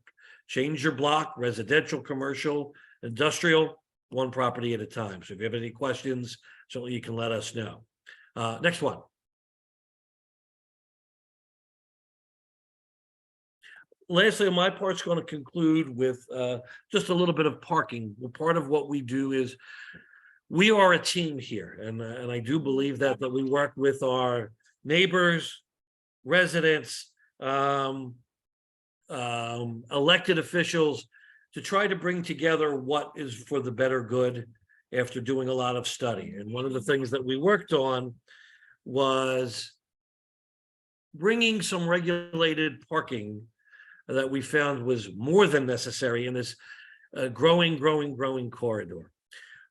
block, residential, commercial, industrial, one property at a time. So if you have any questions, certainly you can let us know. Next one. Lastly, on my part, is going to conclude with just a little bit of parking. Well, part of what we do is we are a team here, and I do believe that we work with our neighbors, residents, elected officials to try to bring together what is for the better good after doing a lot of study. And one of the things that we worked on was bringing some regulated parking that we found was more than necessary in this growing corridor.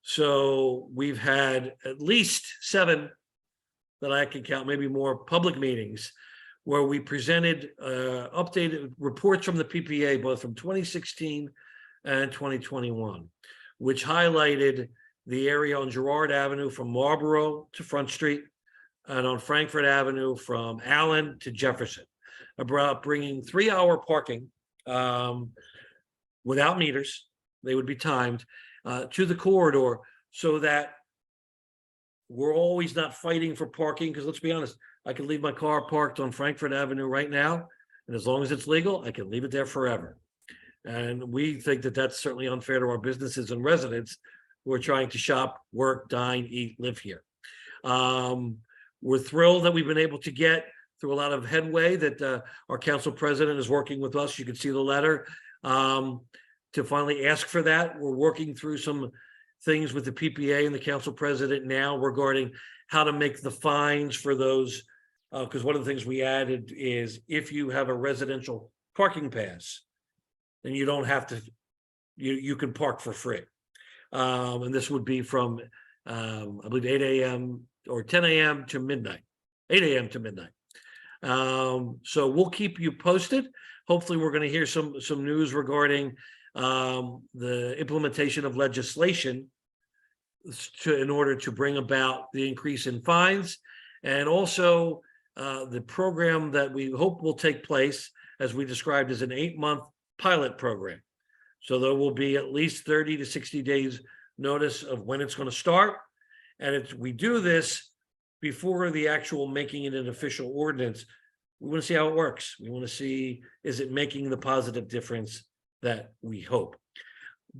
So we've had at least 7 that I can count, maybe more, public meetings where we presented updated reports from the PPA, both from 2016 and 2021, which highlighted the area on Girard Avenue from Marlboro to Front Street and on Frankfurt Avenue from Allen to Jefferson, about bringing 3-hour parking without meters, they would be timed, to the corridor so that we're always not fighting for parking. Because let's be honest, I can leave my car parked on Frankfurt Avenue right now, and as long as it's legal, I can leave it there forever. And we think that that's certainly unfair to our businesses and residents who are trying to shop, work, dine, eat, live here. We're thrilled that we've been able to get through a lot of headway, that our council president is working with us. You can see the letter to finally ask for that. We're working through some things with the PPA and the council president now regarding how to make the fines for those, because one of the things we added is if you have a residential parking pass, then you don't have to, you can park for free. And this would be from, I believe 8 a.m. or 10 a.m. to midnight, 8 a.m. to midnight. So we'll keep you posted. Hopefully we're going to hear some news regarding the implementation of legislation in order to bring about the increase in fines, and also the program that we hope will take place, as we described, as an 8-month pilot program. So there will be at least 30 to 60 days notice of when it's going to start. And we do this before the actual making it an official ordinance. We want to see how it works. We want to see, is it making the positive difference that we hope?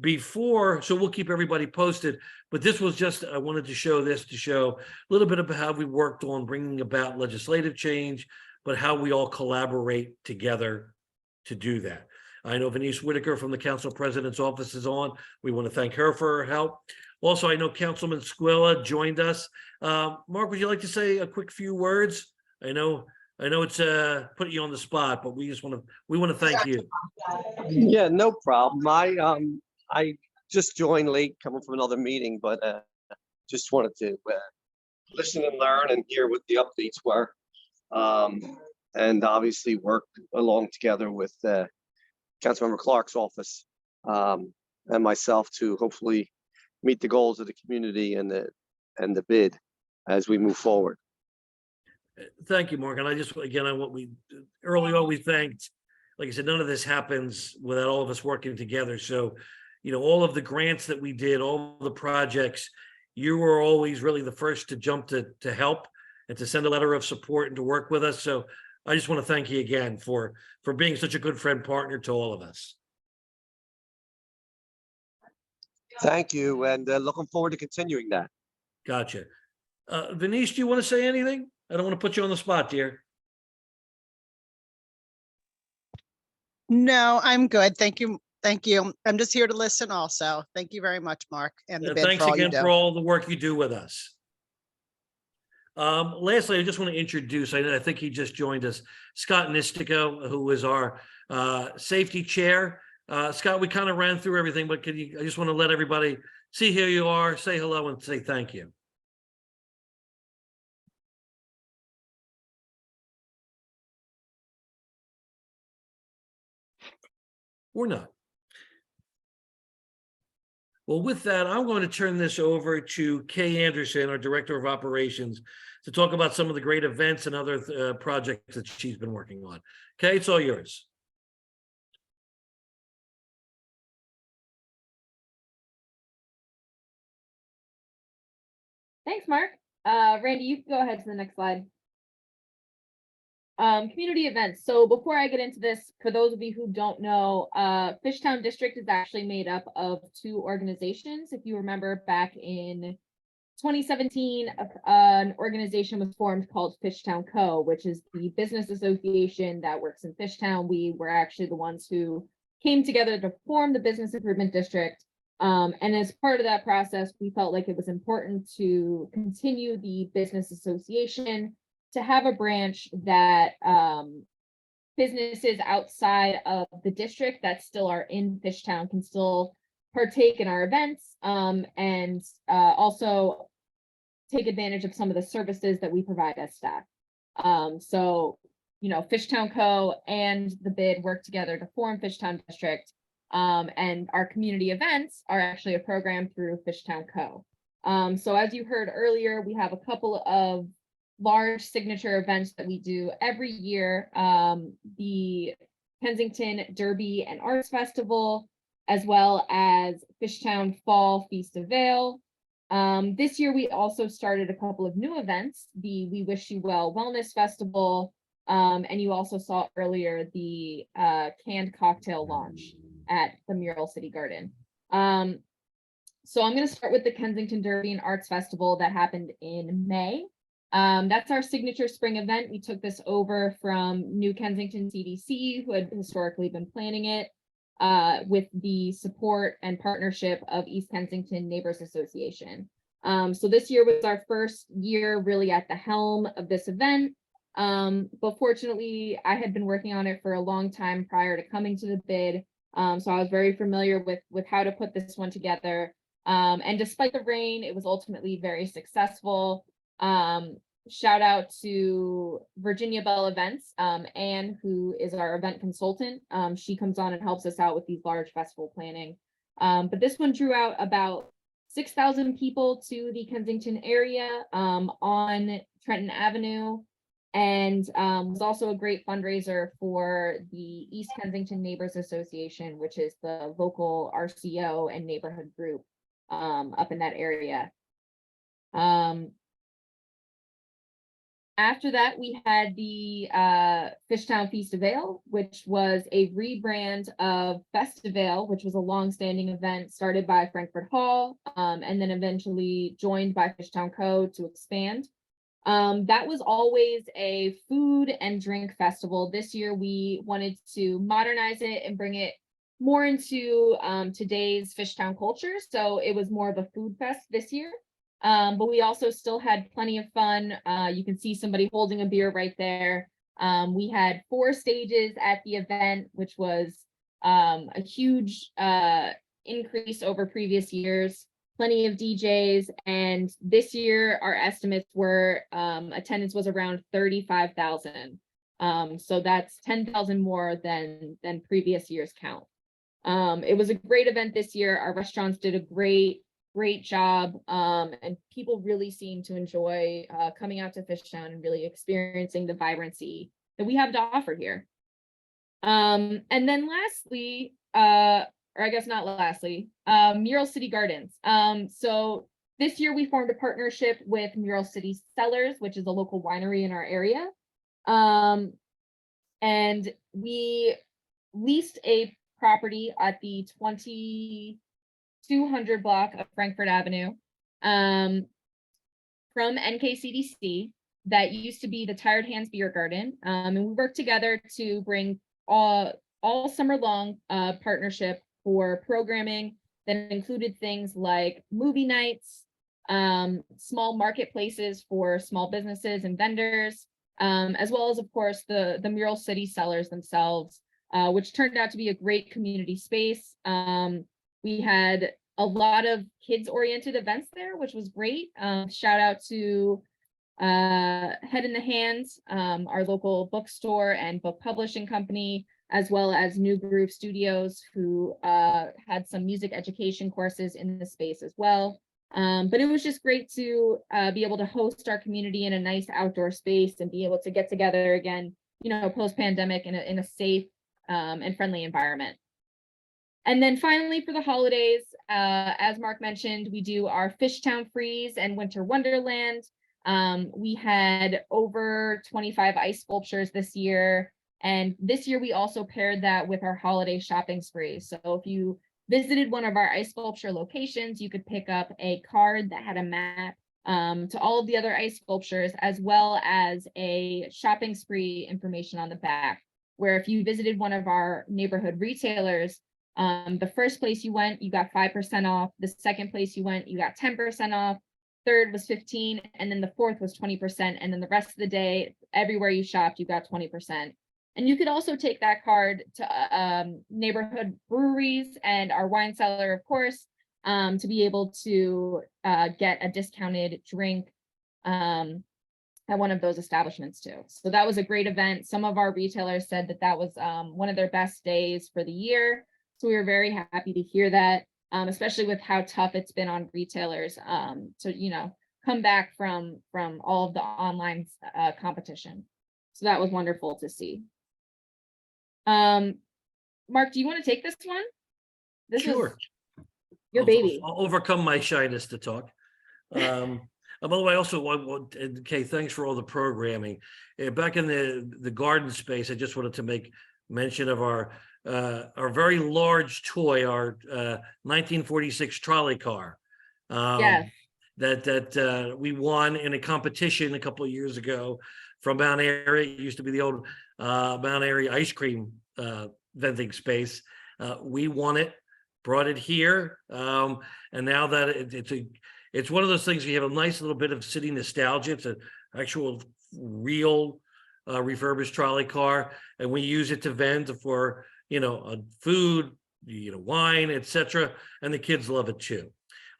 So we'll keep everybody posted, but this was just, I wanted to show this to show a little bit about how we worked on bringing about legislative change, but how we all collaborate together to do that. I know Denise Whitaker from the council president's office is on. We want to thank her for her help. Also, I know Councilman Squilla joined us. Mark, would you like to say a quick few words? I know it's putting you on the spot, but we want to thank you. Yeah, no problem. I just joined late, coming from another meeting, but just wanted to listen and learn and hear what the updates were, and obviously work along together with Councilmember Clark's office and myself to hopefully meet the goals of the community and the bid as we move forward. Thank you, Morgan. Early on, we thanked, like I said, none of this happens without all of us working together. So, all of the grants that we did, all the projects, you were always really the first to jump to help and to send a letter of support and to work with us. So I just want to thank you again for being such a good friend, partner to all of us. Thank you, and looking forward to continuing that. Gotcha. Denise, do you want to say anything? I don't want to put you on the spot, dear. No, I'm good. Thank you. Thank you. I'm just here to listen also. Thank you very much, Mark, and the bid Thanks for all you again for do. all the work you do with us. Lastly, I just want to introduce, I think he just joined us, Scott Nistico, who is our safety chair. Scott, we kind of ran through everything, but I just want to let everybody see who you are, say hello, and say thank you. Or not. Well, with that, I'm going to turn this over to Kay Anderson, our Director of Operations, to talk about some of the great events and other projects that she's been working on. Kay, it's all yours. Thanks, Mark. Randy, you can go ahead to the next slide. Community events. So before I get into this, for those of you who don't know, Fishtown District is actually made up of 2 organizations. If you remember back in 2017, an organization was formed called Fishtown Co., which is the business association that works in Fishtown. We were actually the ones who came together to form the Business Improvement District. And as part of that process, we felt like it was important to continue the business association, to have a branch that businesses outside of the district that still are in Fishtown can still partake in our events, and also take advantage of some of the services that we provide as staff. So, you know, Fishtown Co. and the bid work together to form Fishtown District, and our community events are actually a program through Fishtown Co. So as you heard earlier, we have a couple of large signature events that we do every year. The Kensington Derby and Arts Festival, as well as Fishtown Fall Feast of Ale. This year, we also started a couple of new events, the We Wish You Well Wellness Festival, and you also saw earlier the canned cocktail launch at the Mural City Garden. So I'm going to start with the Kensington Derby and Arts Festival that happened in May. That's our signature spring event. We took this over from New Kensington CDC, who had historically been planning it, with the support and partnership of East Kensington Neighbors Association. So this year was our first year really at the helm of this event. But fortunately, I had been working on it for a long time prior to coming to the bid. So I was very familiar with how to put this one together. And despite the rain, it was ultimately very successful. Shout out to Virginia Bell Events, Anne, who is our event consultant. She comes on and helps us out with these large festival planning. But this one drew out about 6,000 people to the Kensington area on Trenton Avenue, and was also a great fundraiser for the East Kensington Neighbors Association, which is the local RCO and neighborhood group up in that area. After that, we had the Fishtown Feast of Ale, which was a rebrand of Festival, which was a long-standing event started by Frankfurt Hall, and then eventually joined by Fishtown Co. to expand. That was always a food and drink festival. This year, we wanted to modernize it and bring it more into today's Fishtown culture. So it was more of a food fest this year. But we also still had plenty of fun. You can see somebody holding a beer right there. We had 4 stages at the event, which was a huge increase over previous years, plenty of DJs. And this year, our estimates were attendance was around 35,000. So that's 10,000 more than previous year's count. It was a great event this year. Our restaurants did a great job, and people really seem to enjoy coming out to Fishtown and really experiencing the vibrancy that we have to offer here. And then lastly, or I guess not lastly, Mural City Gardens. So this year we formed a partnership with Mural City Cellars, which is a local winery in our area. And we leased a property at the 2200 block of Frankfurt Avenue from NKCDC that used to be the Tired Hands Beer Garden. And we worked together to bring all summer long partnership for programming that included things like movie nights, small marketplaces for small businesses and vendors, as well as, of course, the Mural City sellers themselves, which turned out to be a great community space. We had a lot of kids-oriented events there, which was great. Shout out to Head in the Hands, our local bookstore and book publishing company, as well as New Groove Studios, who had some music education courses in the space as well. But it was just great to be able to host our community in a nice outdoor space and be able to get together again, you know, post-pandemic in a safe and friendly environment. And then finally, for the holidays, as Mark mentioned, we do our Fishtown Freeze and Winter Wonderland. We had over 25 ice sculptures this year. And this year, we also paired that with our holiday shopping spree. So if you visited one of our ice sculpture locations, you could pick up a card that had a map to all of the other ice sculptures, as well as a shopping spree information on the back, where if you visited one of our neighborhood retailers, the first place you went, you got 5% off. The second place you went, you got 10% off. Third was 15%, and then the fourth was 20%. And then the rest of the day, everywhere you shopped, you got 20%. And you could also take that card to neighborhood breweries and our wine cellar, of course, to be able to get a discounted drink at one of those establishments too. So that was a great event. Some of our retailers said that that was one of their best days for the year. So we were very happy to hear that, especially with how tough it's been on retailers to, you know, come back from all of the online competition. So that was wonderful to see. Mark, do you want to take this one? This Sure. is your baby. I'll overcome my shyness to talk. By the way, I also want, okay, thanks for all the programming. Back in the garden space, I just wanted to make mention of our very large toy, our 1946 trolley car. Yes. That we won in a competition a couple of years ago from Mount Airy. It used to be the old Mount Airy ice cream vending space. We won it, brought it here, and now that it's one of those things, you have a nice little bit of city nostalgia. It's an actual real refurbished trolley car, and we use it to vend for, you know, food, you know, wine, etc. And the kids love it too.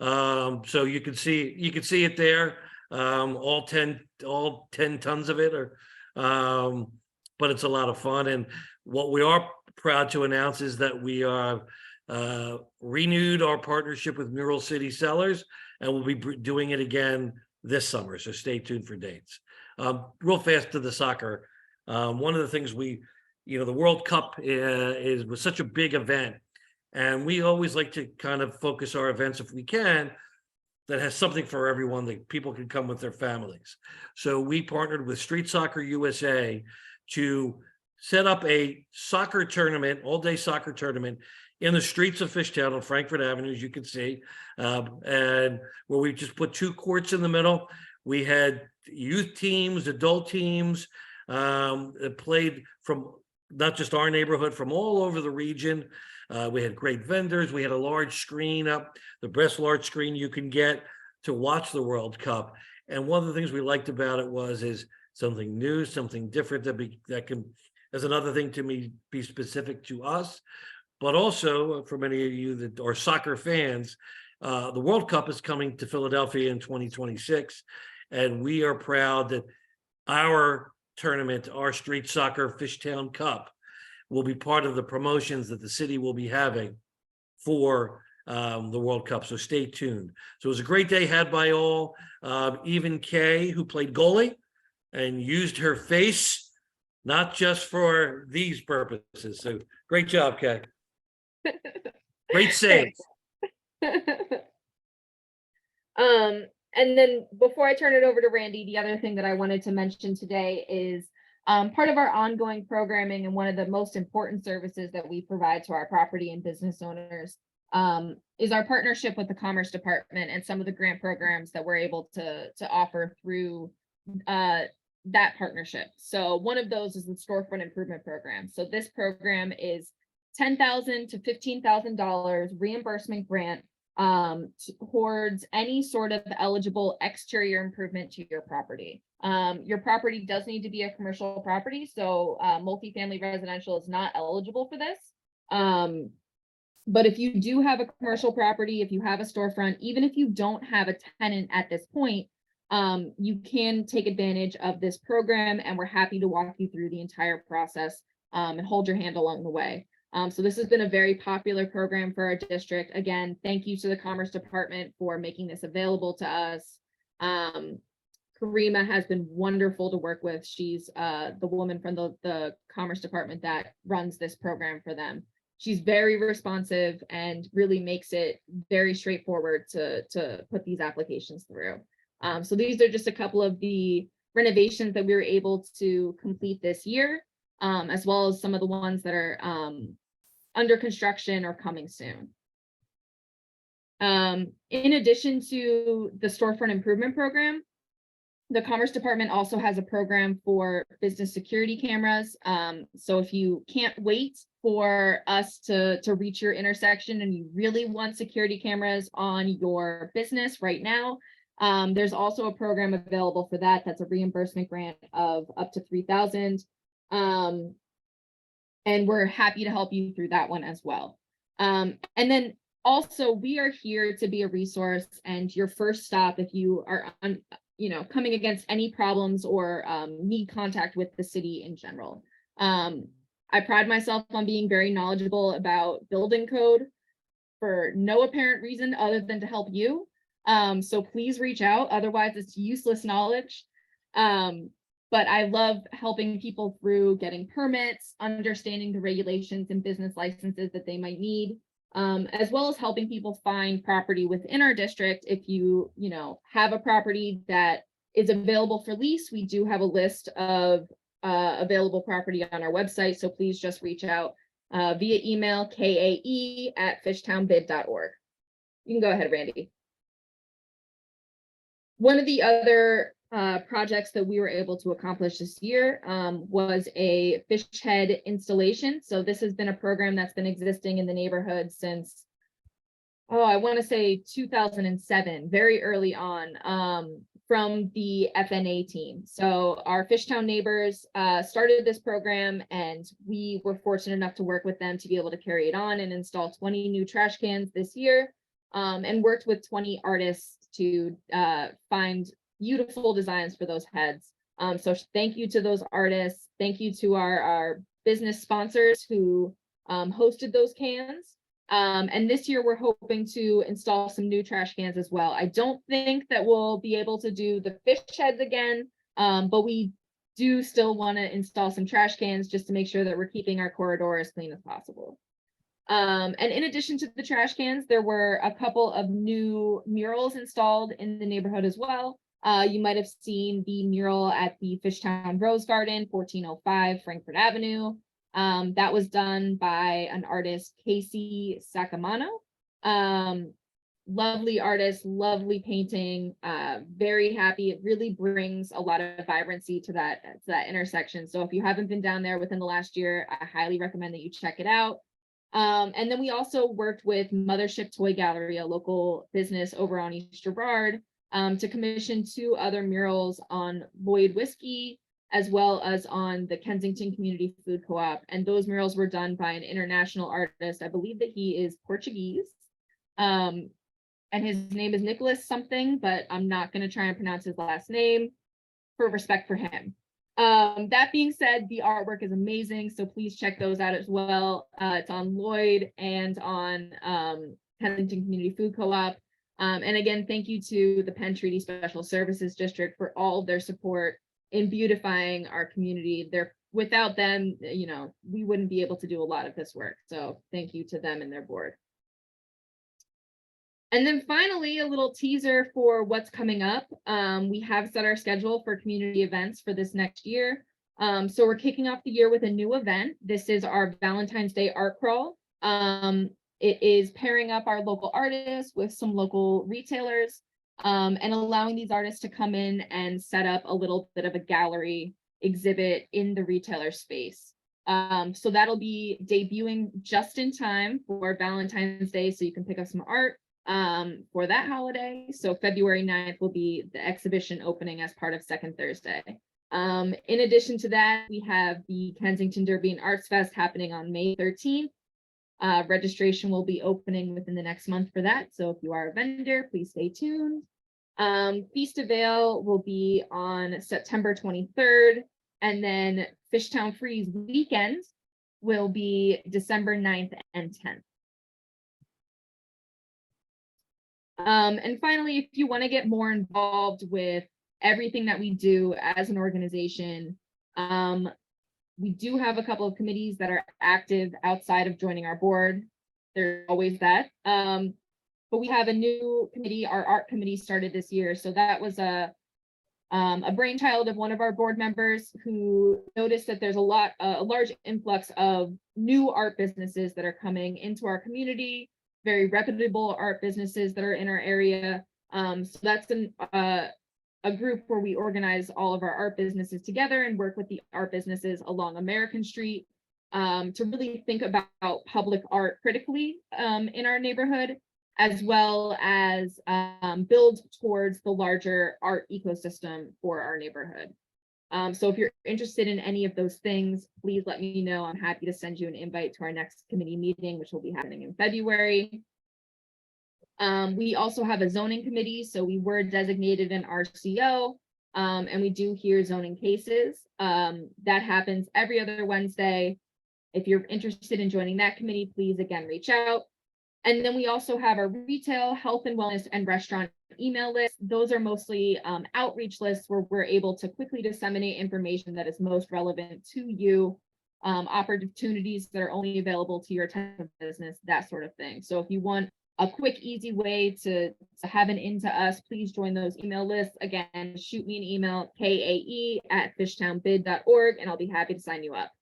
So you can see it there. All 10 tons of it are, but it's a lot of fun. And what we are proud to announce is that we are renewed our partnership with Mural City Sellers, and we'll be doing it again this summer. So stay tuned for dates. Real fast to the soccer. One of the things the World Cup was such a big event, and we always like to kind of focus our events, if we can, that has something for everyone, that people can come with their families. So we partnered with Street Soccer USA to set up a soccer tournament, all-day soccer tournament in the streets of Fishtown on Frankfurt Avenue, as you can see, and where we just put 2 courts in the middle. We had youth teams, adult teams that played from not just our neighborhood, from all over the region. We had great vendors. We had a large screen up, the best large screen you can get to watch the World Cup. And one of the things we liked about it is something new, something different that can, as another thing to me, be specific to us, but also for many of you that are soccer fans. The World Cup is coming to Philadelphia in 2026, and we are proud that our tournament, our Street Soccer Fishtown Cup, will be part of the promotions that the city will be having for the World Cup. So stay tuned. So it was a great day had by all. Even Kay, who played goalie and used her face, not just for these purposes. So great job, Kay. Great save. And then before I turn it over to Randy, the other thing that I wanted to mention today is part of our ongoing programming, and one of the most important services that we provide to our property and business owners is our partnership with the Commerce Department and some of the grant programs that we're able to offer through that partnership. So one of those is the Storefront Improvement Program. So this program is $10,000 to $15,000 reimbursement grant towards any sort of eligible exterior improvement to your property. Your property does need to be a commercial property, so multifamily residential is not eligible for this. But if you do have a commercial property, if you have a storefront, even if you don't have a tenant at this point, you can take advantage of this program, and we're happy to walk you through the entire process and hold your hand along the way. So this has been a very popular program for our district. Again, thank you to the Commerce Department for making this available to us. Karima has been wonderful to work with. She's the woman from the Commerce Department that runs this program for them. She's very responsive and really makes it very straightforward to put these applications through. So these are just a couple of the renovations that we were able to complete this year, as well as some of the ones that are under construction or coming soon. In addition to the storefront improvement program, the Commerce Department also has a program for business security cameras. So if you can't wait for us to reach your intersection and you really want security cameras on your business right now, there's also a program available for that. That's a reimbursement grant of up to $3,000. And we're happy to help you through that one as well. And then also, we are here to be a resource and your first stop if you are coming against any problems or need contact with the city in general. I pride myself on being very knowledgeable about building code for no apparent reason other than to help you. So please reach out, otherwise it's useless knowledge. But I love helping people through getting permits, understanding the regulations and business licenses that they might need, as well as helping people find property within our district. If you have a property that is available for lease, we do have a list of available property on our website. So please just reach out via email, kae@fishtownbid.org. You can go ahead, Randy. One of the other projects that we were able to accomplish this year was a fish head installation. So this has been a program that's been existing in the neighborhood since, I want to say 2007, very early on, from the FNA team. So our Fishtown neighbors started this program, and we were fortunate enough to work with them to be able to carry it on and install 20 new trash cans this year, and worked with 20 artists to find beautiful designs for those heads. So thank you to those artists. Thank you to our business sponsors who hosted those cans. And this year we're hoping to install some new trash cans as well. I don't think that we'll be able to do the fish heads again, but we do still want to install some trash cans just to make sure that we're keeping our corridor as clean as possible. And in addition to the trash cans, there were a couple of new murals installed in the neighborhood as well. You might have seen the mural at the Fishtown Rose Garden, 1405 Frankfurt Avenue. That was done by an artist, Casey Sacamano. Lovely artist, lovely painting, very happy. It really brings a lot of vibrancy to that intersection. So if you haven't been down there within the last year, I highly recommend that you check it out. And then we also worked with Mothership Toy Gallery, a local business over on East Girard, to commission 2 other murals on Lloyd Whiskey, as well as on the Kensington Community Food Co-op. And those murals were done by an international artist. I believe that he is Portuguese. And his name is Nicholas something, but I'm not going to try and pronounce his last name for respect for him. That being said, the artwork is amazing, so please check those out as well. It's on Lloyd and on Kensington Community Food Co-op. And again, thank you to the Penn Treaty Special Services District for all of their support in beautifying our community. Without them, we wouldn't be able to do a lot of this work. So thank you to them and their board. And then finally, a little teaser for what's coming up. We have set our schedule for community events for this next year. So we're kicking off the year with a new event. This is our Valentine's Day art crawl. It is pairing up our local artists with some local retailers, and allowing these artists to come in and set up a little bit of a gallery exhibit in the retailer space. So that'll be debuting just in time for Valentine's Day, so you can pick up some art for that holiday. So February 9th will be the exhibition opening as part of Second Thursday. In addition to that, we have the Kensington Derby and Arts Fest happening on May 13th. Registration will be opening within the next month for that. So if you are a vendor, please stay tuned. Feast of Ale will be on September 23rd. And then Fishtown Freeze weekend will be December 9th and 10th. And finally, if you want to get more involved with everything that we do as an organization, we do have a couple of committees that are active outside of joining our board. There's always that. But we have a new committee, our art committee started this year. So that was a brainchild of one of our board members who noticed that there's a large influx of new art businesses that are coming into our community, very reputable art businesses that are in our area. So that's a group where we organize all of our art businesses together and work with the art businesses along American Street to really think about public art critically in our neighborhood, as well as build towards the larger art ecosystem for our neighborhood. So if you're interested in any of those things, please let me know. I'm happy to send you an invite to our next committee meeting, which will be happening in February. We also have a zoning committee, so we were designated an RCO, and we do hear zoning cases. That happens every other Wednesday. If you're interested in joining that committee, please again reach out. And then we also have our retail, health and wellness, and restaurant email list. Those are mostly outreach lists where we're able to quickly disseminate information that is most relevant to you, opportunities that are only available to your type of business, that sort of thing. So if you want a quick, easy way to have an in to us, please join those email lists. Again, shoot me an email, kae@fishtownbid.org, and I'll be happy to sign you up.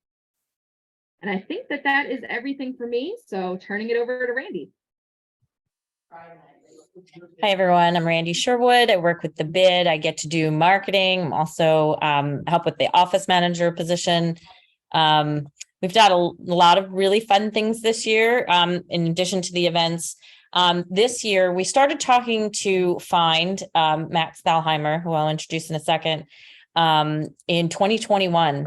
And I think that is everything for me. So turning it over to Randy. Hi, everyone. I'm Randy Sherwood. I work with the bid. I get to do marketing. I'm also help with the office manager position. We've done a lot of really fun things this year. In addition to the events, this year we started talking to Find Max Thalheimer, who I'll introduce in a second, in 2021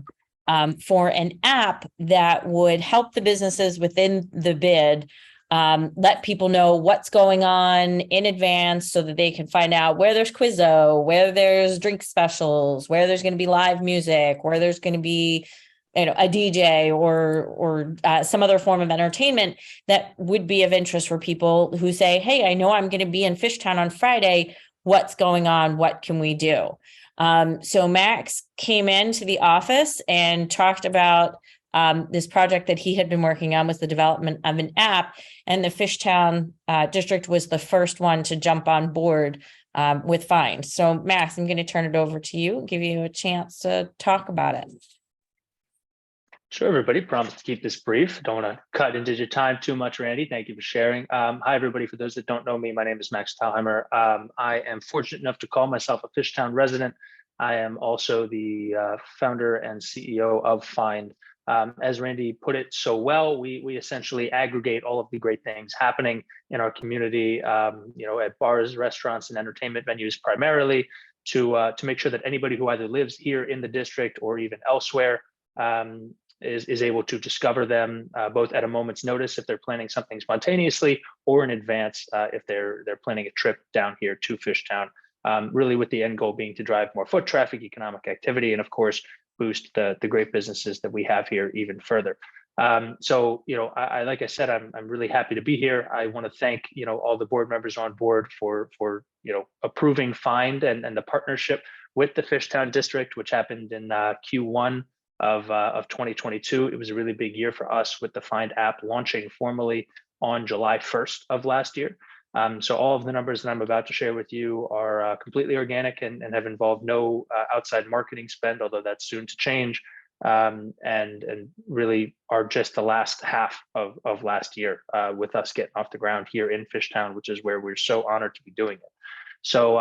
for an app that would help the businesses within the bid let people know what's going on in advance so that they can find out where there's Quizzo, where there's drink specials, where there's going to be live music, where there's going to be a DJ or some other form of entertainment that would be of interest for people who say, hey, I know I'm going to be in Fishtown on Friday. What's going on? What can we do? So Max came into the office and talked about this project that he had been working on, was the development of an app, and the Fishtown District was the first one to jump on board with Find. So Max, I'm going to turn it over to you and give you a chance to talk about it. Sure, everybody. Promise to keep this brief. Don't want to cut into your time too much, Randy. Thank you for sharing. Hi, everybody. For those that don't know me, my name is Max Thalheimer. I am fortunate enough to call myself a Fishtown resident. I am also the founder and CEO of Find. As Randy put it so well, we essentially aggregate all of the great things happening in our community, at bars, restaurants, and entertainment venues primarily, to make sure that anybody who either lives here in the district or even elsewhere is able to discover them both at a moment's notice if they're planning something spontaneously, or in advance if they're planning a trip down here to Fishtown. Really with the end goal being to drive more foot traffic, economic activity, and of course, boost the great businesses that we have here even further. So, like I said, I'm really happy to be here. I want to thank, all the board members on board for approving Find and the partnership with the Fishtown District, which happened in Q1 of 2022. It was a really big year for us with the Find app launching formally on July 1st of last year. So all of the numbers that I'm about to share with you are completely organic and have involved no outside marketing spend, although that's soon to change, and really are just the last half of last year with us getting off the ground here in Fishtown, which is where we're so honored to be doing it. So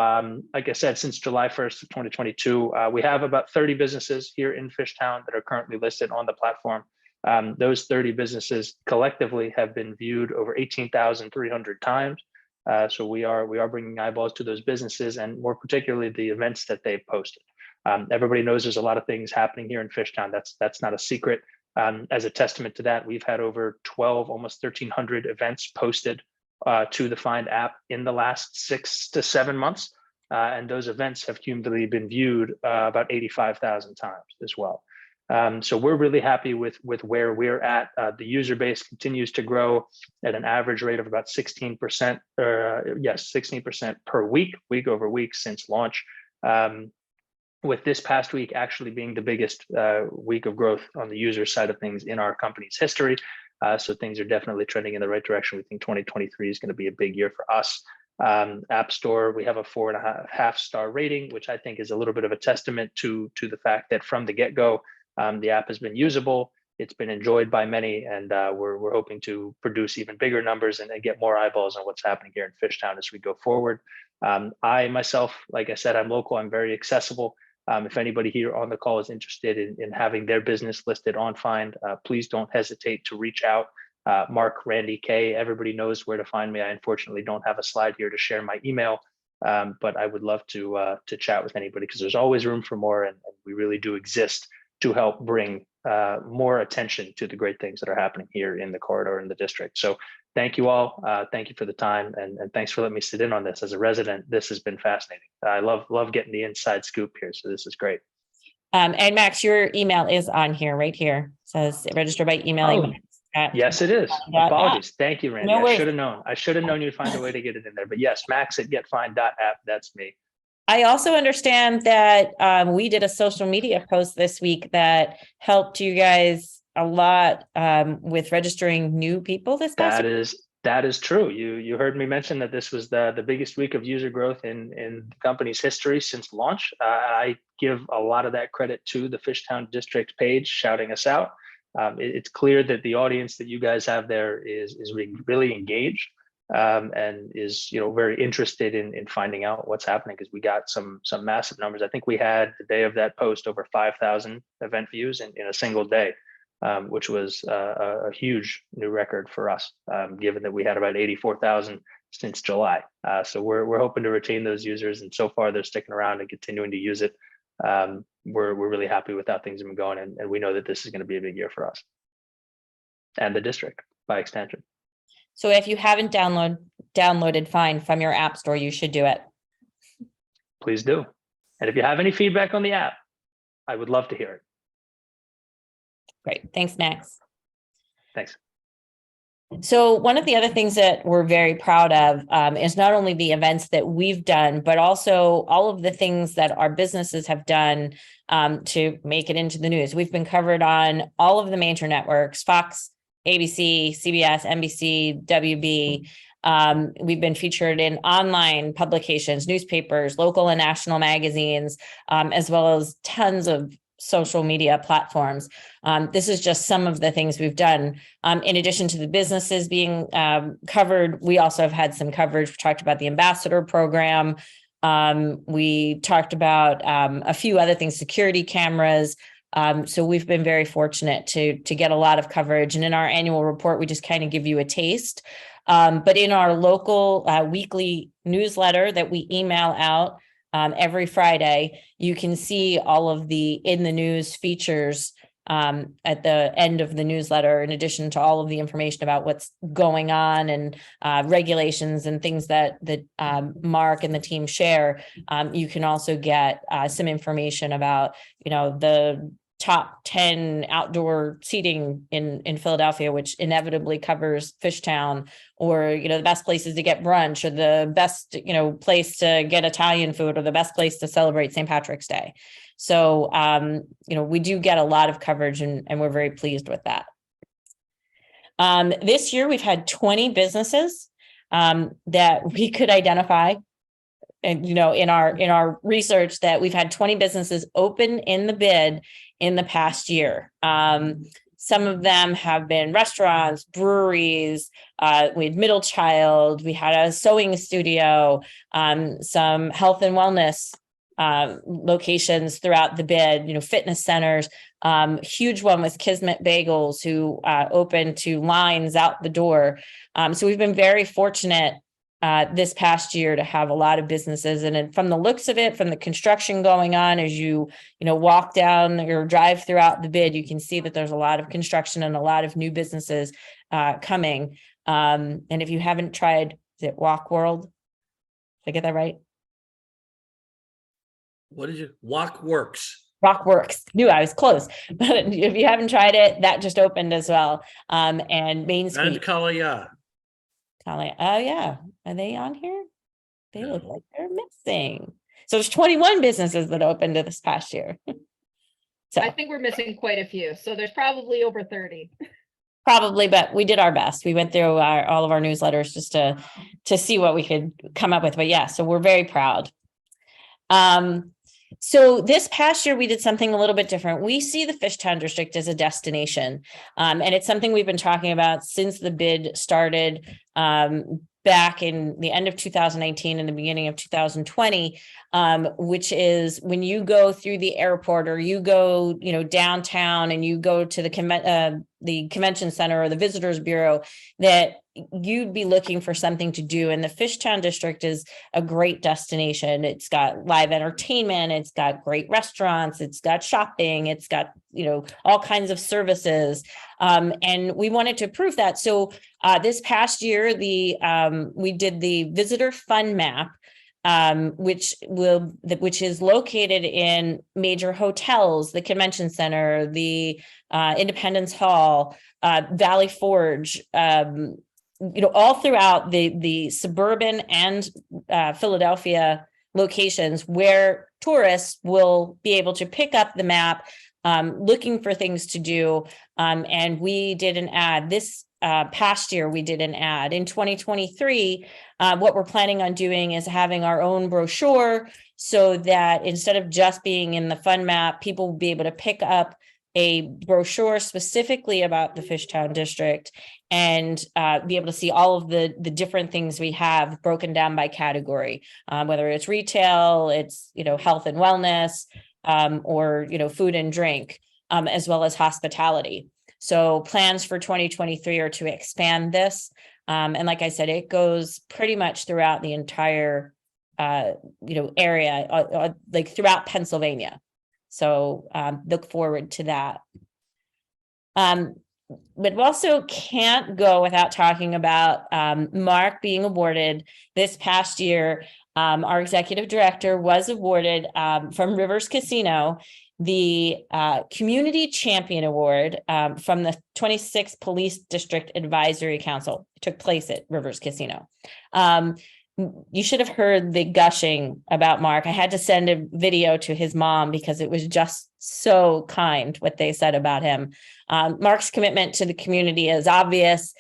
like I said, since July 1st of 2022, we have about 30 businesses here in Fishtown that are currently listed on the platform. Those 30 businesses collectively have been viewed over 18,300 times. So we are bringing eyeballs to those businesses, and more particularly the events that they've posted. Everybody knows there's a lot of things happening here in Fishtown. That's not a secret. As a testament to that, we've had over 12, almost 1,300 events posted to the Find app in the last 6 to 7 months. And those events have cumulatively been viewed about 85,000 times as well. So we're really happy with where we're at. The user base continues to grow at an average rate of about 16%, 16% per week over week since launch. With this past week actually being the biggest week of growth on the user side of things in our company's history. So things are definitely trending in the right direction. We think 2023 is going to be a big year for us. App Store, we have a 4.5 star rating, which I think is a little bit of a testament to the fact that from the get-go, the app has been usable. It's been enjoyed by many, and we're hoping to produce even bigger numbers and get more eyeballs on what's happening here in Fishtown as we go forward. I myself, like I said, I'm local. I'm very accessible. If anybody here on the call is interested in having their business listed on Find, please don't hesitate to reach out. Mark, Randy, Kay, everybody knows where to find me. I unfortunately don't have a slide here to share my email, but I would love to chat with anybody, because there's always room for more, and we really do exist to help bring more attention to the great things that are happening here in the corridor in the district. So thank you all. Thank you for the time, and thanks for letting me sit in on this as a resident. This has been fascinating. I love getting the inside scoop here. So this is great. And Max, your email is on here, right here. It says register by emailing. Yes, it is. Apologies. Thank you, Randy. No worries. I should have known. I should have known you'd find a way to get it in there. But yes, max@getfind.app. That's me. I also understand that we did a social media post this week that helped you guys a lot with registering new people this past week. That is true. You heard me mention that this was the biggest week of user growth in the company's history since launch. I give a lot of that credit to the Fishtown District page shouting us out. It's clear that the audience that you guys have there is really engaged. And is very interested in finding out what's happening, because we got some massive numbers. I think we had the day of that post over 5,000 event views in a single day, which was a huge new record for us, given that we had about 84,000 since July. So we're hoping to retain those users, and so far they're sticking around and continuing to use it. We're really happy with how things have been going, and we know that this is going to be a big year for us and the district by extension. So if you haven't downloaded Find from your app store, you should do it. Please do. And if you have any feedback on the app, I would love to hear it. Great. Thanks, Max. Thanks. So one of the other things that we're very proud of is not only the events that we've done, but also all of the things that our businesses have done to make it into the news. We've been covered on all of the major networks: Fox, ABC, CBS, NBC, WB. We've been featured in online publications, newspapers, local and national magazines, as well as tons of social media platforms. This is just some of the things we've done. In addition to the businesses being covered, we also have had some coverage. We talked about the ambassador program. We talked about a few other things, security cameras. So we've been very fortunate to get a lot of coverage. And in our annual report, we just kind of give you a taste. But in our local weekly newsletter that we email out every Friday, you can see all of the in the news features at the end of the newsletter, in addition to all of the information about what's going on and regulations and things that Mark and the team share. You can also get some information about, the top 10 outdoor seating in Philadelphia, which inevitably covers Fishtown, or, the best places to get brunch, or the best, place to get Italian food, or the best place to celebrate St. Patrick's Day. So, we do get a lot of coverage, and we're very pleased with that. This year, we've had 20 businesses that we could identify. And, in our research, that we've had 20 businesses open in the bid in the past year. Some of them have been restaurants, breweries. We had Middle Child. We had a sewing studio, some health and wellness locations throughout the bid, fitness centers. Huge one was Kismet Bagels, who opened to lines out the door. So we've been very fortunate this past year to have a lot of businesses. And then from the looks of it, from the construction going on, as you walk down or drive throughout the bid, you can see that there's a lot of construction and a lot of new businesses coming. And if you haven't tried, is it Walk World? Did I get that right? What did you, Walk Works? Rockworks. Knew I was close, but if you haven't tried it, that just opened as well. And Main And Street. Kalaya. Oh yeah, are they on here? They No. look like they're missing. So there's 21 businesses that opened this past year. So I think we're missing quite a few, so there's probably over 30. probably, but we did our best. We went through all of our newsletters just to see what we could come up with. But yeah, so we're very proud. So this past year, we did something a little bit different. We see the Fishtown District as a destination, and it's something we've been talking about since the bid started back in the end of 2019 and the beginning of 2020, which is when you go through the airport or you go, downtown and you go to the convention center or the visitors bureau, that you'd be looking for something to do. And the Fishtown District is a great destination. It's got live entertainment, it's got great restaurants, it's got shopping, it's got, all kinds of services. And we wanted to prove that. So this past year, we did the visitor fun map, which is located in major hotels, the convention center, the Independence Hall, Valley Forge, all throughout the suburban and Philadelphia locations where tourists will be able to pick up the map, looking for things to do. And we did an ad this past year. We did an ad in 2023. What we're planning on doing is having our own brochure so that instead of just being in the fun map, people will be able to pick up a brochure specifically about the Fishtown District and be able to see all of the different things we have broken down by category, whether it's retail, it's, health and wellness, or, food and drink, as well as hospitality. So plans for 2023 are to expand this. And like I said, it goes pretty much throughout the entire, area, like throughout Pennsylvania. So look forward to that. But we also can't go without talking about Mark being awarded this past year. Our executive director was awarded from Rivers Casino the Community Champion Award from the 26th Police District Advisory Council. It took place at Rivers Casino. You should have heard the gushing about Mark. I had to send a video to his mom because it was just so kind what they said about him. Mark's commitment to the community is obvious.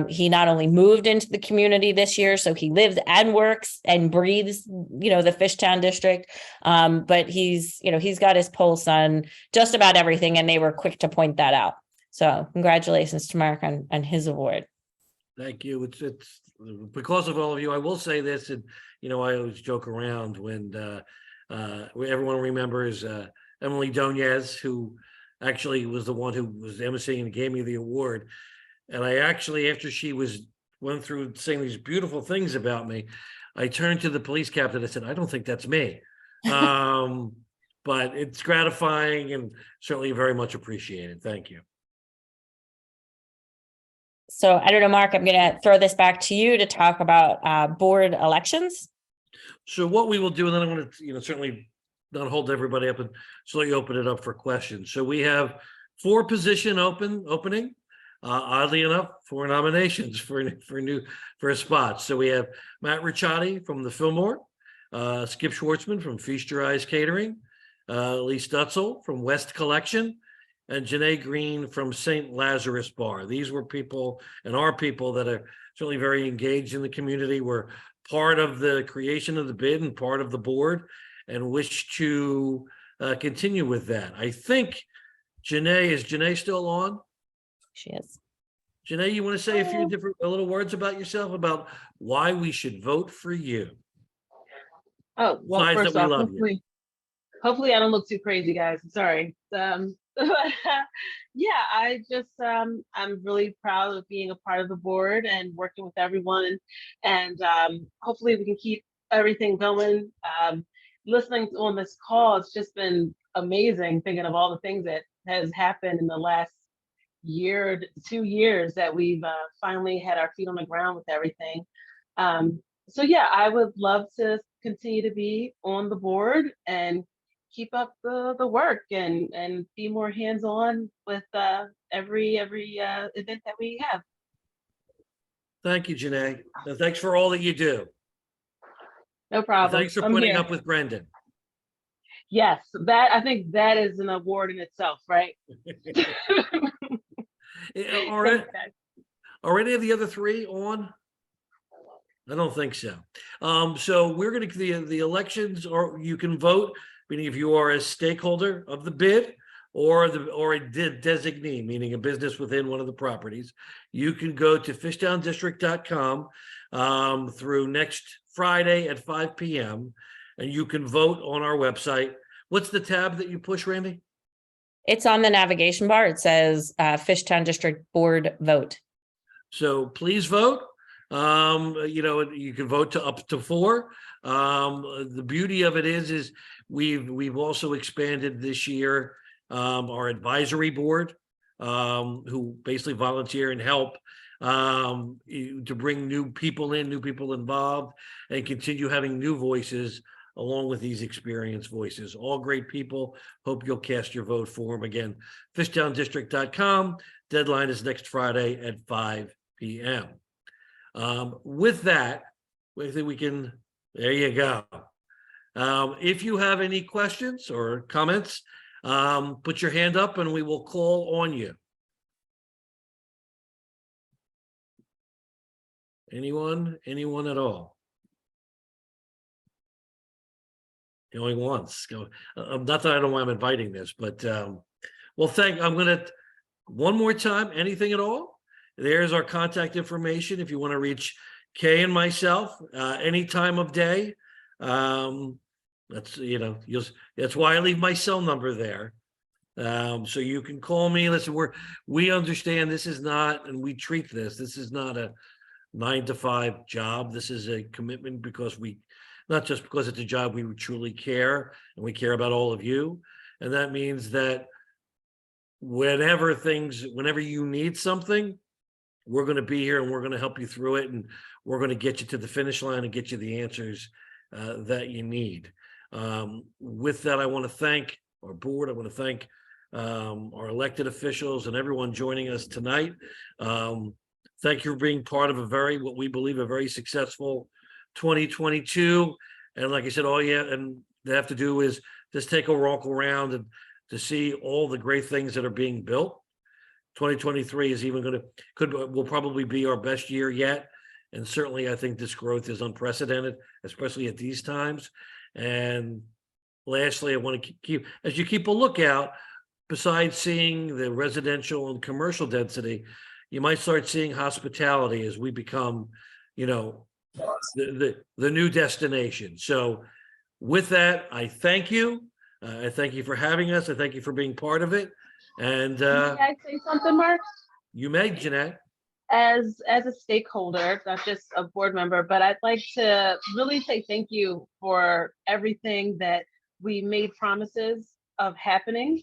He not only moved into the community this year, so he lives and works and breathes, the Fishtown District. But he's got his pulse on just about everything, and they were quick to point that out. So congratulations to Mark on his award. Thank you. It's because of all of you. I will say this, and I always joke around when everyone remembers Emily Donez, who actually was the one who was emceeing and gave me the award. And I actually, after she went through saying these beautiful things about me, I turned to the police captain. I said, "I don't think that's me," but it's gratifying and certainly very much appreciated. Thank you. So I don't know, Mark, I'm going to throw this back to you to talk about board elections. So what we will do, and then I'm going to, certainly not hold everybody up and slowly open it up for questions. So we have 4 position opening, oddly enough, 4 nominations for a spot. So we have Matt Ricciardi from the Fillmore, Skip Schwartzman from Feast Your Eyes Catering, Lee Stutzel from West Collection, and Janae Green from St. Lazarus Bar. These were people and are people that are certainly very engaged in the community, were part of the creation of the bid and part of the board, and wish to continue with that. I think is Janae still on? She is. Janae, you want to say a little words about yourself, about why we should vote for you? Oh, well, Besides first that we off, love you. hopefully I don't look too crazy, guys. I'm sorry. Yeah, I just I'm really proud of being a part of the board and working with everyone, and hopefully we can keep everything going. Listening on this call, it's just been amazing thinking of all the things that has happened in the last year, 2 years that we've finally had our feet on the ground with everything. So yeah, I would love to continue to be on the board and keep up the work and be more hands-on with every event that we have. Thank you, Janae. And thanks for all that you do. No And problem. thanks for I'm putting here. up with Brendan. Yes, that I think that is an award in itself, right? Are, Thanks, guys. are any of the other three on? I don't think so. So we're going to, the elections, or you can vote, meaning if you are a stakeholder of the bid or a designee, meaning a business within one of the properties, you can go to fishtowndistrict.com through next Friday at 5 p.m. and you can vote on our website. What's the tab that you push, Randy? It's on the navigation bar. It says Fishtown District Board Vote. So please vote. You can vote to up to 4. The beauty of it is we've also expanded this year our advisory board, who basically volunteer and help to bring new people in, new people involved, and continue having new voices along with these experienced voices. All great people. Hope you'll cast your vote for them. Again, fishtowndistrict.com. Deadline is next Friday at 5 p.m. With that, I think we can, there you go. If you have any questions or comments, put your hand up and we will call on you. Anyone at all? Going once. Not that I don't know why I'm inviting this, but well, I'm gonna one more time. Anything at all? There's our contact information if you want to reach Kay and myself any time of day. That's that's why I leave my cell number there. So you can call me. Listen, we understand this is not, and we treat this is not a 9-to-5 job. This is a commitment because not just because it's a job, we truly care, and we care about all of you. And that means that whenever you need something, we're going to be here and we're going to help you through it. And we're going to get you to the finish line and get you the answers that you need. With that, I want to thank our board. I want to thank our elected officials and everyone joining us tonight. Thank you for being part of what we believe a very successful 2022. And like I said, all they have to do is just take a walk around and to see all the great things that are being built. 2023 is will probably be our best year yet. And certainly I think this growth is unprecedented, especially at these times. And lastly, I want to as you keep a lookout, besides seeing the residential and commercial density, you might start seeing hospitality as we become, the new destination. So with that, I thank you. I thank you for having us. I thank you for being part of it. And May I say something, Mark? you may, Jeanette. As a stakeholder, not just a board member, but I'd like to really say thank you for everything that we made promises of happening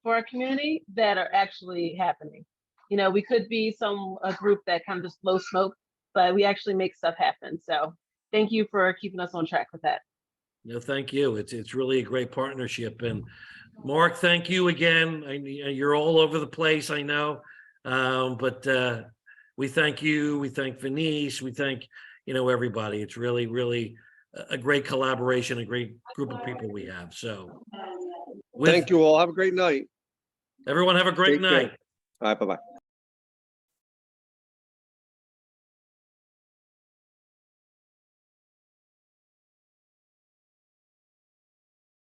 for our community that are actually happening. We could be a group that kind of just blow smoke, but we actually make stuff happen. So thank you for keeping us on track with that. No, thank you. It's really a great partnership. And Mark, thank you again. You're all over the place, I know. But we thank you. We thank Venice. We thank, everybody. It's really, really a great collaboration, a great group of people we have. So Thank you all. Have a great night. Everyone have a great Take care. night. All right, bye-bye.